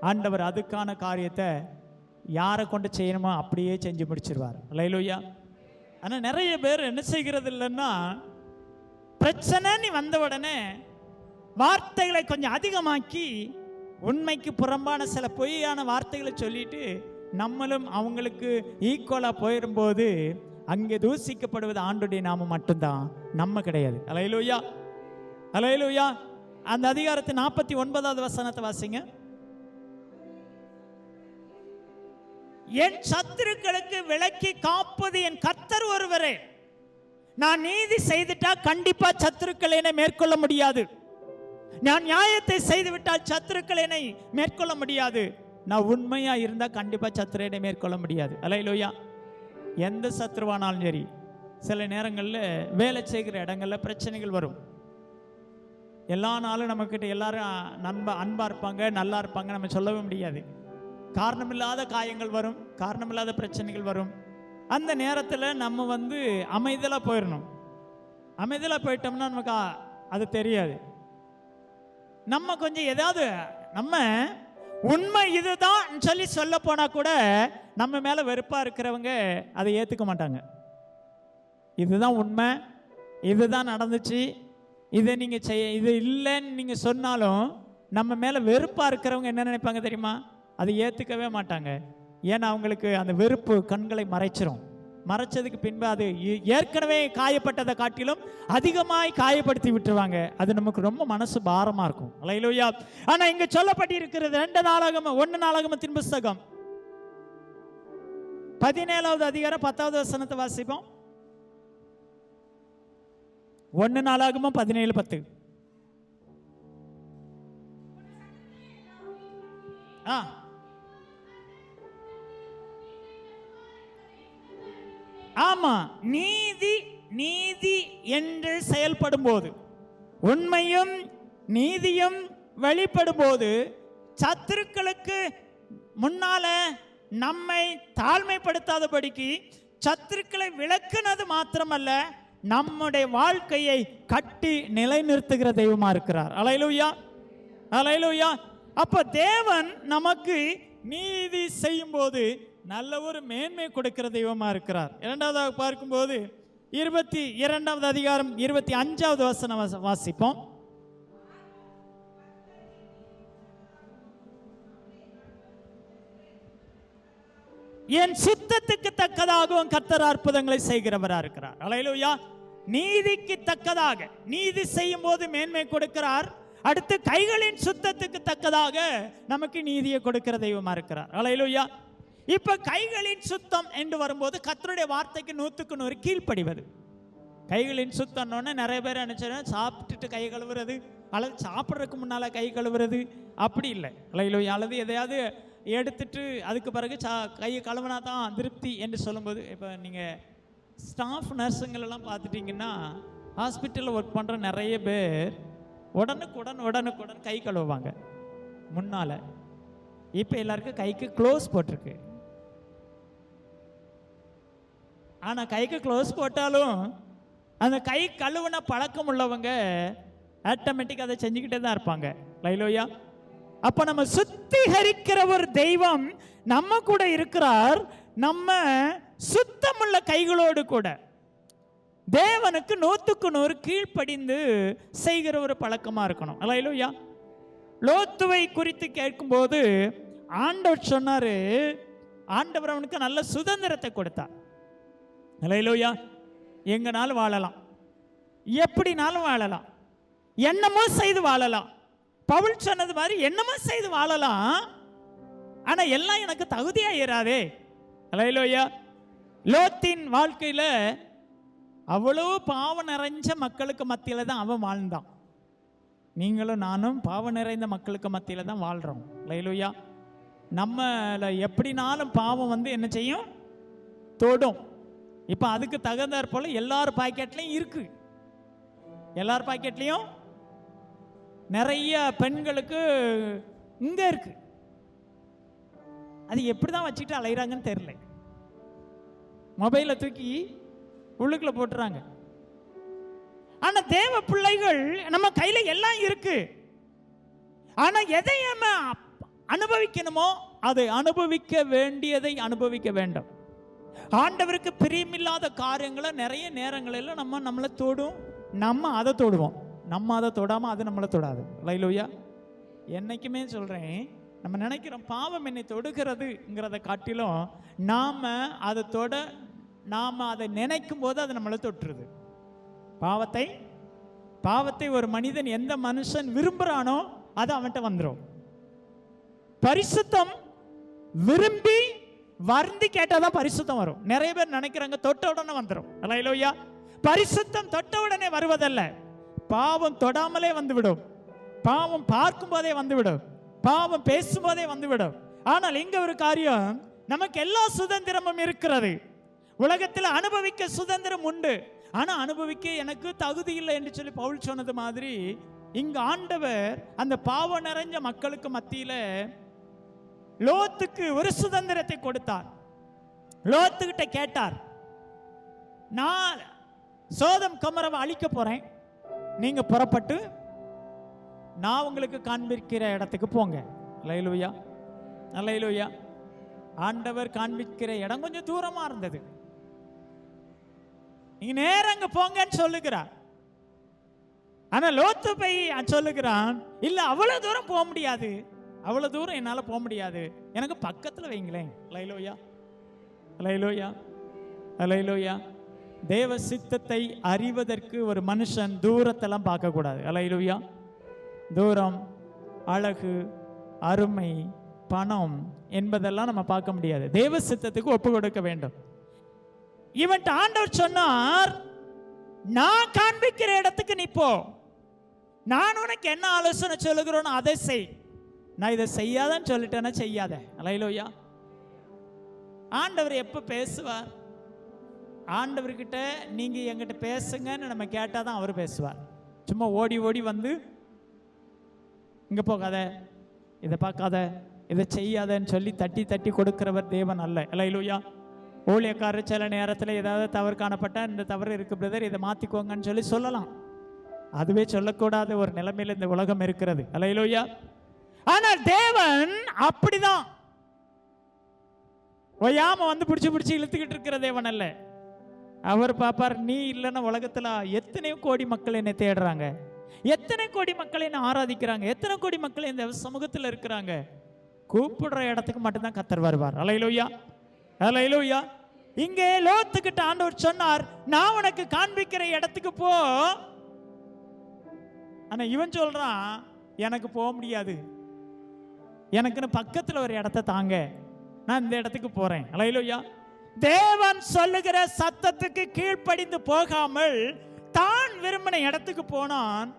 ஆண்டவர் அதுக்கான காரியத்தை யாரை கொண்டு செய்யணுமோ அப்படியே செஞ்சு முடிச்சிருவார். அல்லேலூயா. ஆனால் நிறைய பேர் என்ன செய்கிறது இல்லைன்னா, பிரச்சனை நீ வந்த உடனே வார்த்தைகளை கொஞ்சம் அதிகமாக்கி உண்மைக்கு புறம்பான சில பொய்யான வார்த்தைகளை சொல்லிட்டு நம்மளும் அவங்களுக்கு ஈக்குவலா போயிடும்போது அங்கே தூசிக்கப்படுவது ஆண்டுடைய நாமம் மட்டும்தான், நம்ம கிடையாது. அல்லேலூயா. அல்லேலூயா. அந்த அதிகாரத்தை 49வது வசனத்தை வாசிங்க. என் சத்துருக்களுக்கு விலக்கி காப்பது என் கர்த்தர் ஒருவரே. நான் நீதி செய்துட்டா கண்டிப்பா சத்துருக்கள் என்னை மேற்கொள்ள முடியாது. நான் நியாயத்தை செய்துவிட்டால் சத்துருக்கள் என்னை மேற்கொள்ள முடியாது. நான் உண்மையா இருந்தா கண்டிப்பா சத்துரு என்னை மேற்கொள்ள முடியாது. அல்லேலூயா. எந்த சத்துருவானாலும் சரி, சில நேரங்களில் வேலை செய்கிற இடங்கள்ல பிரச்சனைகள் வரும். எல்லா நாளும் நம்மக்கிட்ட எல்லாரும் அன்பா இருப்பாங்க, நல்லா இருப்பாங்க நம்ம சொல்லவே முடியாது. காரணமில்லாத காயங்கள் வரும், காரணமில்லாத பிரச்சனைகள் வரும். அந்த நேரத்தில் நம்ம அமைதலாக போயிடணும். அமைதலாக போயிட்டோம்னா நமக்கு அது தெரியாது. நம்ம கொஞ்சம் ஏதாவது நம்ம உண்மை இதுதான் சொல்லி சொல்ல போனா கூட நம்ம மேல வெறுப்பா இருக்கிறவங்க அதை ஏத்துக்க மாட்டாங்க. இதுதான் உண்மை, இதுதான் நடந்துச்சு, இதை நீங்க இது இல்லைன்னு நீங்க சொன்னாலும் நம்ம மேல வெறுப்பா இருக்கிறவங்க என்ன நினைப்பாங்க தெரியுமா? அதை ஏத்துக்கவே மாட்டாங்க. ஏன்னா அவங்களுக்கு அந்த வெறுப்பு கண்களை மறைச்சிரும். மறைச்சதுக்கு பின்பு அது ஏற்கனவே காயப்பட்டதை காட்டிலும் அதிகமாய் காயப்படுத்தி விட்டுருவாங்க. அது நமக்கு ரொம்ப மனசு பாரமா இருக்கும். அல்லேலூயா. ஆனா இங்க சொல்லப்பட்டு இருக்கிறது 1 நாளாகமத்தின் புஸ்தகம் 17வது அதிகாரம் 10வது வசனத்தை வாசிப்போம். 1 நாளாகமம் 17:10. ஆமா, நீதி நீதி என்று செயல்படும் போது, உண்மையும் நீதியும் வெளிப்படும் போது, சத்துருக்களுக்கு முன்னால நம்மை தாழ்மைப்படுத்தாதபடிக்கு சத்துருக்களை விளக்குனது மாத்திரமல்ல, நம்முடைய வாழ்க்கையை கட்டி நிலைநிறுத்துகிற தெய்வமா இருக்கிறார். அல்லேலூயா. அல்லேலூயா. அப்ப தேவன் நமக்கு நீதி செய்யும் போது நல்ல ஒரு மேன்மை கொடுக்கிற தெய்வமா இருக்கிறார். 2வது பார்க்கும்போது 22வது அதிகாரம் 25வது வசனம் வாசிப்போம். என் சித்தத்துக்கு தக்கதாகவும் கர்த்தர் அற்புதங்களை செய்கிறவரா இருக்கிறார். அல்லேலூயா. நீதிக்கு தக்கதாக நீதி செய்யும் போது மேன்மை கொடுக்கிறார். அடுத்து கைகளின் சுத்தத்துக்கு தக்கதாக நமக்கு நீதியை கொடுக்கிற தெய்வமா இருக்கிறார். அல்லேலூயா. இப்ப கைகளின் சுத்தம் என்று வரும்போது கர்த்தருடைய வார்த்தைக்கு 100க்கு 100 கீழ்ப்படிவது. கைகளின் சுத்தம்னு நிறைய பேர் நினைச்சா சாப்பிட்டுட்டு கை கழுவுறது, அல்லது சாப்பிட்றதுக்கு முன்னால கை கழுவுறது, அப்படி இல்லை. அல்லேலூயா. அல்லது எதையாவது எடுத்துட்டு அதுக்கு பிறகு கையை கழுவுனா தான் திருப்தி என்று சொல்லும்போது, இப்போ நீங்கள் ஸ்டாஃப் நர்ஸுங்களெல்லாம் பார்த்துட்டிங்கன்னா ஹாஸ்பிட்டலில் ஒர்க் பண்ணுற நிறைய பேர் உடனுக்குடன் கை கழுவுவாங்க முன்னால். இப்போ எல்லாருக்கும் கைக்கு க்ளோஸ் போட்டிருக்கு. ஆனால் கைக்கு க்ளோஸ் போட்டாலும் அந்த கை கழுவுன பழக்கம் உள்ளவங்க ஆட்டோமேட்டிக் அதை செஞ்சுக்கிட்டே தான் இருப்பாங்க. லைலோயா. அப்போ நம்ம சுத்திகரிக்கிற ஒரு தெய்வம் நம்ம கூட இருக்கிறார். நம்ம சுத்தமுள்ள கைகளோடு கூட தேவனுக்கு 100% கீழ்ப்படிந்து செய்கிற ஒரு பழக்கமா இருக்கணும். லைலோயா. லோத்துவை குறித்து கேட்கும்போது ஆண்டவர் சொன்னாரு, ஆண்டவர் அவனுக்கு நல்ல சுதந்திரத்தை கொடுத்தார். ஹல்லேலூயா. எங்கனாலும் வாழலாம், எப்படினாலும் வாழலாம், என்னமோ செய்து வாழலாம். பவுல் சொன்னது மாதிரி என்னமோ செய்து வாழலாம். ஆனா எல்லாம் எனக்கு தகுதியா இராதே. ஹல்லேலூயா. லோத்தின் வாழ்க்கையில அவ்வளவு பாவம் நிறைஞ்ச மக்களுக்கு மத்தியில தான் அவன் வாழ்ந்தான். நீங்களும் நானும் பாவம் நிறைந்த மக்களுக்கு மத்தியில தான் வாழ்றோம். ஹல்லேலூயா. நம்மள எப்படினாலும் பாவம் வந்து என்ன செய்யும்? தொடும். இப்போ அதுக்கு தகுந்தாற் போல எல்லார் பாக்கெட்லையும் இருக்கு. எல்லார் பாக்கெட்லையும் நிறைய பெண்களுக்கு இங்க இருக்கு. அது எப்படி தான் வச்சுட்டு அலைகிறாங்கன்னு தெரியல. மொபைலை தூக்கி உள்ளுக்குள்ள போட்டுறாங்க. ஆனா தேவ பிள்ளைகள் நம்ம கையில எல்லாம் இருக்கு. ஆனா எதை நம்ம அனுபவிக்கணுமோ அதை அனுபவிக்க வேண்டியதை அனுபவிக்க வேண்டும். ஆண்டவருக்கு பிரியமில்லாத காரியங்களை நிறைய நேரங்களில் நம்மளை தொடும். நம்ம அதை தொடுவோம். நம்ம அதை தொடாம அது நம்மளை தொடாது. ஹல்லேலூயா. என்னைக்குமே சொல்றேன், நம்ம நினைக்கிறோம் பாவம் என்னை தொடுகிறதுங்கிறத காட்டிலும் நாம அதை நினைக்கும் போது அது நம்மளை தொட்டுருது. பாவத்தை ஒரு மனிதன், எந்த மனுஷன் விரும்புறானோ அது அவன்கிட்ட வந்துடும். பரிசுத்தம் விரும்பி வருந்தி கேட்டாதான் பரிசுத்தம் வரும். நிறைய பேர் நினைக்கிறாங்க தொட்ட உடனே வந்துடும். ஹல்லேலூயா. பரிசுத்தம் தொட்ட உடனே வருவதல்ல, பாவம் தொடாமலே வந்துவிடும். பாவம் பார்க்கும் போதே வந்துவிடும். பாவம் பேசும் போதே வந்துவிடும். ஆனால் இங்க ஒரு காரியம், நமக்கு எல்லா சுதந்திரமும் இருக்கிறது. உலகத்தில் அனுபவிக்க சுதந்திரம் உண்டு. ஆனா அனுபவிக்க எனக்கு தகுதி இல்லை என்று சொல்லி பவுல் சொன்னது மாதிரி இங்க ஆண்டவர் அந்த பாவம் நிறைஞ்ச மக்களுக்கு மத்தியில லோத்துக்கு ஒரு சுதந்திரத்தை கொடுத்தார். லோத்துக்கிட்ட கேட்டார், நான் சோதம் கொமோராவை அழிக்க போறேன், நீங்க புறப்பட்டு நான் உங்களுக்கு காண்பிக்கிற இடத்துக்கு போங்க. ஹல்லேலூயா. ஹல்லேலூயா. ஆண்டவர் காண்பிக்கிற இடம் கொஞ்சம் தூரமா இருந்தது. நீங்க நேரா அங்க போங்கன்னு சொல்லுகிறார். ஆனா லோத்து போய் சொல்லுகிறான், இல்ல அவ்வளவு தூரம் போக முடியாது, அவ்வளவு தூரம் என்னால போக முடியாது, எனக்கு பக்கத்துல வைங்களேன். ஹல்லேலூயா. ஹல்லேலூயா. ஹல்லேலூயா. தேவ சித்தத்தை அறிவதற்கு ஒரு மனுஷன் தூரத்தெல்லாம் பார்க்க கூடாது. ஹல்லேலூயா. தூரம், அழகு, அருமை, பணம் என்பதெல்லாம் நம்ம பார்க்க முடியாது. தேவ சித்தத்துக்கு ஒப்பு கொடுக்க வேண்டும். இவன் ஆண்டவர் சொன்னார், நான் காண்பிக்கிற இடத்துக்கு நீ போ, நான் உனக்கு என்ன ஆலோசனை சொல்லுகிறோன்னு அதை செய். நான் இதை செய்யாதன்னு சொல்லிட்டேன்னா செய்யாத. ஹல்லேலூயா. ஆண்டவர் எப்ப பேசுவார்? ஆண்டவர்கிட்ட நீங்க எங்கிட்ட பேசுங்கன்னு நம்ம கேட்டாதான் அவர் பேசுவார். சும்மா ஓடி ஓடி வந்து இங்க போகாத, இதை பார்க்காத, இதை செய்யாதன்னு சொல்லி தட்டி தட்டி கொடுக்கிறவர் தேவன் அல்ல. ஹல்லேலூயா. ஊழியக்காரர் சில நேரத்தில் ஏதாவது தவறு காணப்பட்டா, இந்த தவறு இருக்கு பிரதர், இதை மாத்திக்கோங்கன்னு சொல்லலாம். அதுவே சொல்லக்கூடாத ஒரு நிலைமையில இந்த உலகம் இருக்கிறது. ஹல்லேலூயா. ஆனால் தேவன் அப்படிதான் ஒய்யாம வந்து பிடிச்சு இழுத்துக்கிட்டு இருக்கிற தேவன் அல்ல. அவர் பாப்பார், நீ இல்லைன்னா உலகத்துல எத்தனை கோடி மக்கள் என்னை தேடுறாங்க, எத்தனை கோடி மக்கள் என்னை ஆராதிக்கிறாங்க, எத்தனை கோடி மக்கள் இந்த சமூகத்தில் இருக்கிறாங்க, கூப்பிடுற இடத்துக்கு மட்டும்தான் கர்த்தர் வருவார். ஹல்லேலூயா. ஹல்லேலூயா. இங்கே லோத்துக்கிட்ட ஆண்டவர் சொன்னார், நான் உனக்கு காண்பிக்கிற இடத்துக்கு போ. ஆனா இவன் சொல்றான், எனக்கு போக முடியாது, எனக்குன்னு பக்கத்துல ஒரு இடத்த தாங்க, நான் இந்த இடத்துக்கு போறேன். ஹல்லேலூயா. தேவன் சொல்லுகிற சத்தத்துக்கு கீழ்ப்படிந்து போகாமல் தான் விரும்பின இடத்துக்கு போனான்.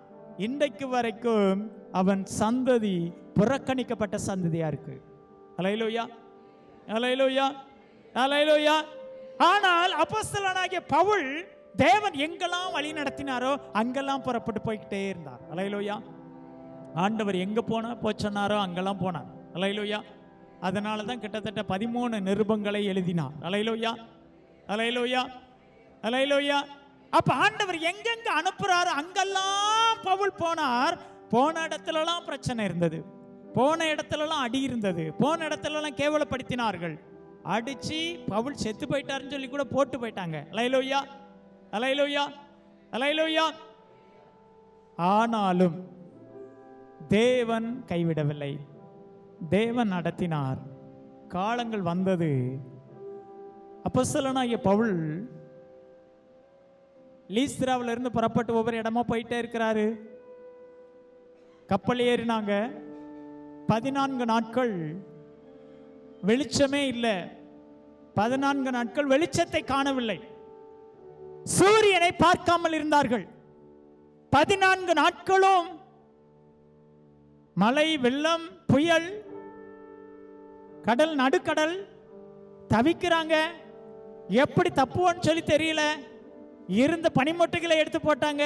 இன்றைக்கு வரைக்கும் அவன் சந்ததி புறக்கணிக்கப்பட்ட சந்ததியா இருக்கு. ஹல்லேலூயா. ஹல்லேலூயா. ஹல்லேலூயா. ஆனால் அப்போஸ்தலனாகிய பவுல் தேவன் எங்கெல்லாம் வழி நடத்தினாரோ அங்கெல்லாம் புறப்பட்டு போய்கிட்டே இருந்தார். அல்லேலூயா. ஆண்டவர் எங்க போச்சனாரோ அங்கெல்லாம் போனார். அல்லேலூயா. அதனால தான் கிட்டத்தட்ட 13 நிருபங்களை எழுதினார். அல்லேலூயா, அல்லேலூயா, அல்லேலூயா. அப்ப ஆண்டவர் எங்கெங்க அனுப்புறாரோ அங்கெல்லாம் பவுல் போனார். போன இடத்துலலாம் பிரச்சனை இருந்தது, போன இடத்துலலாம் அடி இருந்தது, போன இடத்துலலாம் கேவலப்படுத்தினார்கள். அடிச்சு பவுல் செத்து போயிட்டாருன்னு சொல்லி கூட போட்டு போயிட்டாங்க. அல்லேலூயா, அல்லேலூயா, அல்லேலூயா. ஆனாலும் தேவன் கைவிடவில்லை, தேவன் நடத்தினார். காலங்கள் வந்தது. அப்போஸ்தலனாகிய பவுல் லீஸ்திராவில இருந்து புறப்பட்டு ஒவ்வொரு இடமா போயிட்டே இருக்கிறாரு. கப்பல் ஏறினாங்க. 14 நாட்கள் வெளிச்சமே இல்லை. 14 நாட்கள் வெளிச்சத்தை காணவில்லை. சூரியனை பார்க்காமல் இருந்தார்கள். 14 நாட்களும் மழை, வெள்ளம், புயல், கடல், நடுக்கடல், தவிக்கிறாங்க. எப்படி தப்புவோன்னு சொல்லி தெரியல. இருந்த பனிமொட்டைகளை எடுத்து போட்டாங்க.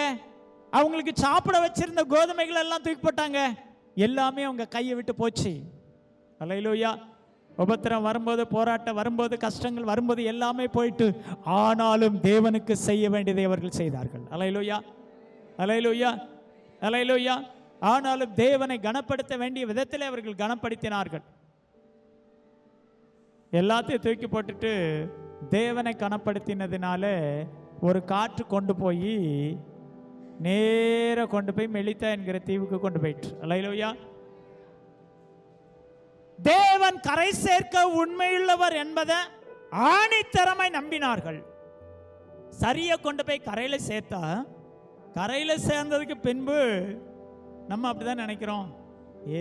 அவங்களுக்கு சாப்பிட வச்சிருந்த கோதுமைகள் எல்லாம் தூக்கி போட்டாங்க. எல்லாமே அவங்க கையை விட்டு போச்சு. அல்லேலூயா. உபத்திரம் வரும்போது, போராட்டம் வரும்போது, கஷ்டங்கள் வரும்போது எல்லாமே போயிட்டு, ஆனாலும் தேவனுக்கு செய்ய வேண்டியதை அவர்கள் செய்தார்கள். அல்லேலூயா, அல்லேலூயா, அல்லேலூயா. ஆனாலும் தேவனை கனப்படுத்த வேண்டிய விதத்தில் அவர்கள் கனப்படுத்தினார்கள். எல்லாத்தையும் தூக்கி போட்டுட்டு தேவனை கனப்படுத்தினதுனால ஒரு காற்று கொண்டு போய் நேர கொண்டு போய் மெலித்தா என்கிற தீவுக்கு கொண்டு போயிட்டு. அல்லேலூயா. தேவன் கரை சேர்க்க உண்மையுள்ளவர் என்பதை ஆணித்தரமாய் நம்பினார்கள். சரியா கொண்டு போய் கரையில சேர்த்தா, கரையில சேர்ந்ததுக்கு பின்பு நம்ம அப்படிதான் நினைக்கிறோம்,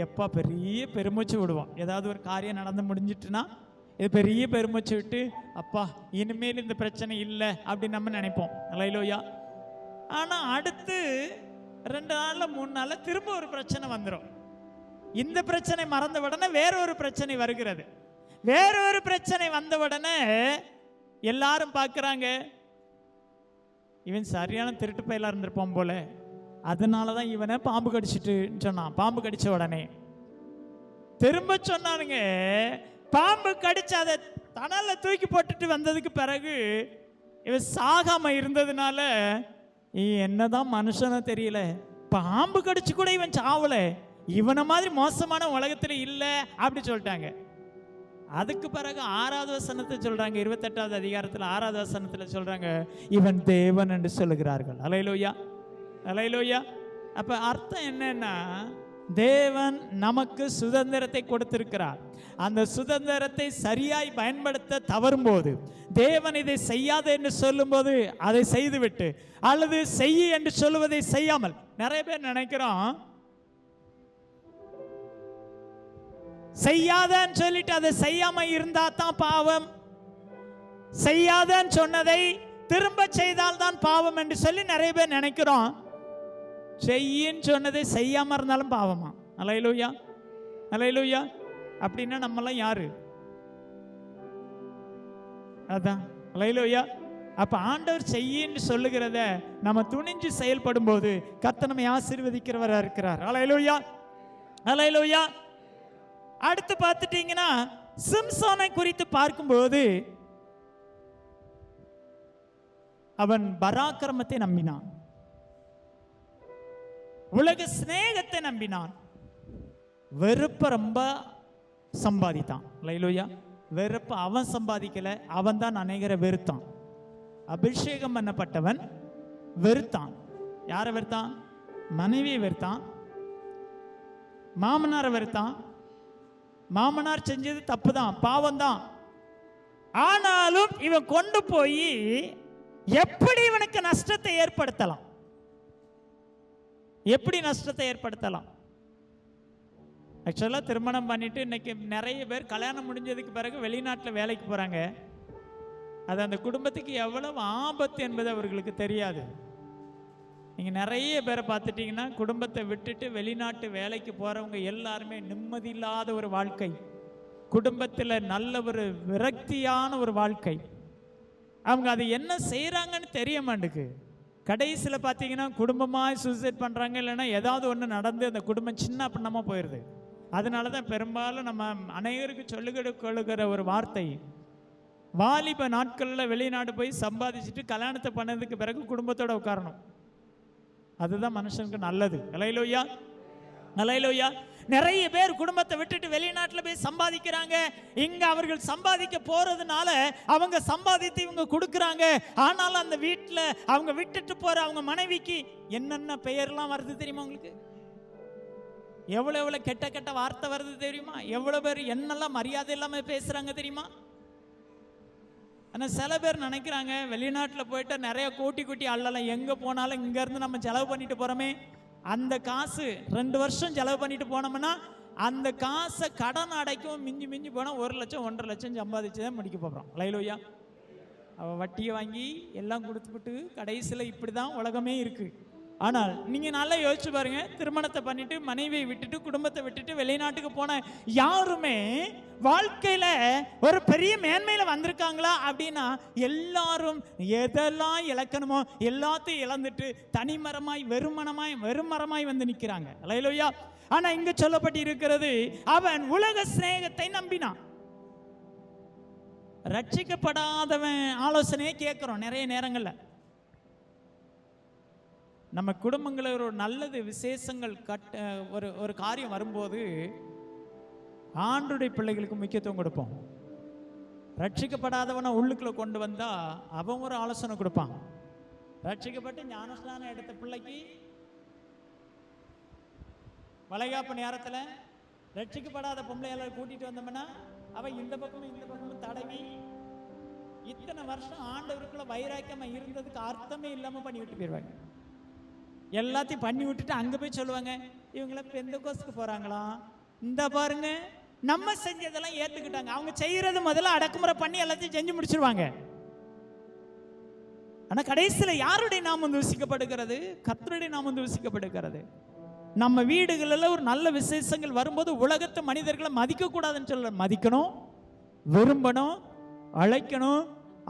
எப்பா பெரிய பெருமூச்சு விடுவோம். ஏதாவது ஒரு காரியம் நடந்து முடிஞ்சிட்டுனா இது பெரிய பெருமூச்சு விட்டு, அப்பா இனிமேல் இந்த பிரச்சனை இல்லை அப்படின்னு நம்ம நினைப்போம். அல்லேலூயா. ஆனா அடுத்து 2 நாள்ல 3 நாள்ல திரும்ப ஒரு பிரச்சனை வந்துடும். இந்த பிரச்சனை மறந்த உடனே வேற ஒரு பிரச்சனை வருகிறது. வேற ஒரு பிரச்சனை வந்த உடனே எல்லாரும் பார்க்குறாங்க, இவன் சரியான திருட்டு பையலா இருந்திருப்பான் போல, அதனாலதான் இவனை பாம்பு கடிச்சிட்டு சொன்னான். பாம்பு கடிச்ச உடனே திரும்ப சொன்னானுங்க, பாம்பு கடிச்சு அதை தணல தூக்கி போட்டுட்டு வந்ததுக்கு பிறகு இவன் சாகாம இருந்ததுனால, என்னதான் மனுஷனோ தெரியல, பாம்பு கடிச்சு கூட இவன் சாவல, இவனை மாதிரி மோசமான உலகத்துல இல்லை அப்படி சொல்லிட்டாங்க. அதுக்கு பிறகு 6வது வசனத்தை சொல்றாங்க, 28வது அதிகாரத்தில் 6வது வசனத்துல சொல்றாங்க, இவன் தேவன் என்று சொல்லுகிறார்கள். அல்லேலூயா, அல்லேலூயா. அப்ப அர்த்தம் என்னன்னா, தேவன் நமக்கு சுதந்திரத்தை கொடுத்திருக்கிறார். அந்த சுதந்திரத்தை சரியாய் பயன்படுத்த தவறும் போது, தேவன் இதை செய்யாத என்று சொல்லும் போது அதை செய்துவிட்டு, அல்லது செய்ய என்று சொல்லுவதை செய்யாமல், நிறைய பேர் நினைக்கிறோம் செய்யாதன்னு சொல்லிட்டு அதை செய்யாம இருந்தா தான் பாவம், செய்யாதன்னு சொன்னதை திரும்ப செய்தால் தான் பாவம் என்று சொல்லி நிறைய பேர் நினைக்கிறோம். செய்யின்னு சொன்னதை செய்யாம இருந்தாலும் பாவமா? அல்லேலூயா, அல்லேலூயா. அப்படின்னா நம்மெல்லாம் யாரு? அதான் அல்லேலூயா. அப்ப ஆண்டவர் செய்யின்னு சொல்லுகிறத நம்ம துணிஞ்சு செயல்படும் போது கர்த்தர் நம்மை ஆசீர்வதிக்கிறவரா இருக்கிறார். அல்லேலூயா, அல்லேலூயா. அடுத்து பார்த்துட்டீங்கன்னா, சிம்சோனை குறித்து பார்க்கும்போது அவன் பராக்கிரமத்தை நம்பினான், உலக சிநேகத்தை நம்பினான், வெறுப்ப ரொம்ப சம்பாதித்தான். அல்லேலூயா. வெறுப்ப அவன் சம்பாதிக்கல, அவன் தான் அநேகரை வெறுத்தான். அபிஷேகம் பண்ணப்பட்டவன் வெறுத்தான். யாரை வெறுத்தான்? மனைவியை வெறுத்தான், மாமனாரை வெறுத்தான். மாமனார் செஞ்சது தப்பு தான், பாவம் தான். ஆனாலும் இவன் கொண்டு போய் எப்படி இவனுக்கு நஷ்டத்தை ஏற்படுத்தலாம், எப்படி நஷ்டத்தை ஏற்படுத்தலாம்? ஆக்சுவலாக திருமணம் பண்ணிட்டு இன்னைக்கு நிறைய பேர் கல்யாணம் முடிஞ்சதுக்கு பிறகு வெளிநாட்டில் வேலைக்கு போகிறாங்க. அது அந்த குடும்பத்துக்கு எவ்வளவு ஆபத்து என்பது அவர்களுக்கு தெரியாது. நீங்கள் நிறைய பேரை பார்த்துட்டிங்கன்னா, குடும்பத்தை விட்டுட்டு வெளிநாட்டு வேலைக்கு போகிறவங்க எல்லாருமே நிம்மதி இல்லாத ஒரு வாழ்க்கை, குடும்பத்தில் நல்ல ஒரு விரக்தியான ஒரு வாழ்க்கை. அவங்க அதை என்ன செய்கிறாங்கன்னு தெரிய மாட்டேங்குது. கடைசியில் பார்த்தீங்கன்னா குடும்பமாக சூசைட் பண்ணுறாங்க, இல்லைன்னா ஏதாவது ஒன்று நடந்து அந்த குடும்பம் சின்ன பின்னமாக போயிடுது. அதனால தான் பெரும்பாலும் நம்ம அனைவருக்கு சொல்லுகிற ஒரு வார்த்தை, வாலிப நாட்களில் வெளிநாடு போய் சம்பாதிச்சுட்டு கல்யாணத்தை பண்ணதுக்கு பிறகு குடும்பத்தோட உட்காரணும். அதுதான் மனுஷனுக்கு நல்லது. அல்லேலூயா, அல்லேலூயா. நிறைய பேர் குடும்பத்தை விட்டுட்டு வெளிநாட்டில் போய் சம்பாதிக்கிறாங்க. இங்க அவர்கள் சம்பாதிக்க போறதுனால அவங்க சம்பாதித்து இவங்க கொடுக்குறாங்க. ஆனாலும் அந்த வீட்டில் அவங்க விட்டுட்டு போற அவங்க மனைவிக்கு என்னென்ன பெயர்லாம் வருது தெரியுமா உங்களுக்கு? எவ்வளவு எவ்வளவு கெட்ட கெட்ட வார்த்தை வருது தெரியுமா? எவ்வளவு பேர் என்னெல்லாம் மரியாதை இல்லாம பேசுறாங்க தெரியுமா? ஆனால் சில பேர் நினைக்கிறாங்க வெளிநாட்டில் போயிட்டு நிறைய கோட்டி அள்ளலாம், எங்கே போனாலும் இங்கேருந்து நம்ம செலவு பண்ணிட்டு போகிறோமே, அந்த காசு 2 வருஷம் செலவு பண்ணிட்டு போனோம்னா அந்த காசை கடன் அடைக்கும் மிஞ்சி மிஞ்சி போனால் 1 லட்சம் 1.5 லட்சம் சம்பாதிச்சு தான் முடிக்க போகிறோம். அல்லேலூயா. அவள் வட்டியை வாங்கி எல்லாம் கொடுத்துக்கிட்டு கடைசியில் இப்படி தான் உலகமே இருக்குது. ஆனால் நீங்கள் நல்லா யோசிச்சு பாருங்க, திருமணத்தை பண்ணிட்டு மனைவியை விட்டுட்டு குடும்பத்தை விட்டுட்டு வெளிநாட்டுக்கு போன யாருமே வாழ்க்கையில் ஒரு பெரிய மேன்மையில் வந்திருக்காங்களா அப்படின்னா எல்லாரும் எதெல்லாம் இழக்கணுமோ எல்லாத்தையும் இழந்துட்டு தனிமரமாய் வெறுமரமாய் வந்து நிற்கிறாங்க. அல்லேலூயா. ஆனால் இங்கே சொல்லப்பட்டு இருக்கிறது, அவன் உலக சிநேகத்தை நம்பினான். ரட்சிக்கப்படாதவன் ஆலோசனையே கேட்குறோம் நிறைய நேரங்களில். நம்ம குடும்பங்களில் ஒரு நல்லது விசேஷங்கள் ஒரு காரியம் வரும்போது ஆண்டுடைய பிள்ளைகளுக்கு முக்கியத்துவம் கொடுப்போம். ரட்சிக்கப்படாதவனை உள்ளுக்குள்ள கொண்டு வந்தா அவன் ஒரு ஆலோசனை கொடுப்பான். ரட்சிக்கப்பட்டு ஞானஸ்நானம் எடுத்த பிள்ளைக்கு வளைகாப்பு நேரத்தில் ரட்சிக்கப்படாத பொம்பளையாளரை கூட்டிட்டு வந்தோம்னா அவன் இந்த பக்கமும் தடவி இத்தனை வருஷம் ஆண்டவருக்குள்ள வைராக்கியமா இருந்ததுக்கு அர்த்தமே இல்லாம பண்ணி விட்டு போயிடுவாங்க. எல்லாத்தையும் பண்ணி விட்டுட்டு அங்கே போய் சொல்லுவாங்க, இவங்கள பெந்தகோஸ்துக்கு போகிறாங்களா, இந்த பாருங்க நம்ம செஞ்சதெல்லாம் ஏற்றுக்கிட்டாங்க. அவங்க செய்கிறது முதல்ல அடக்குமுறை பண்ணி எல்லாத்தையும் செஞ்சு முடிச்சிருவாங்க. ஆனால் கடைசியில் யாருடைய நாமம் தூசிக்கப்படுகிறது? கர்த்தருடைய நாமம் தூசிக்கப்படுகிறது. நம்ம வீடுகளில் ஒரு நல்ல விசேஷங்கள் வரும்போது உலகத்து மனிதர்களை மதிக்கக்கூடாதுன்னு சொல்ல, மதிக்கணும், விரும்பணும், அழைக்கணும்,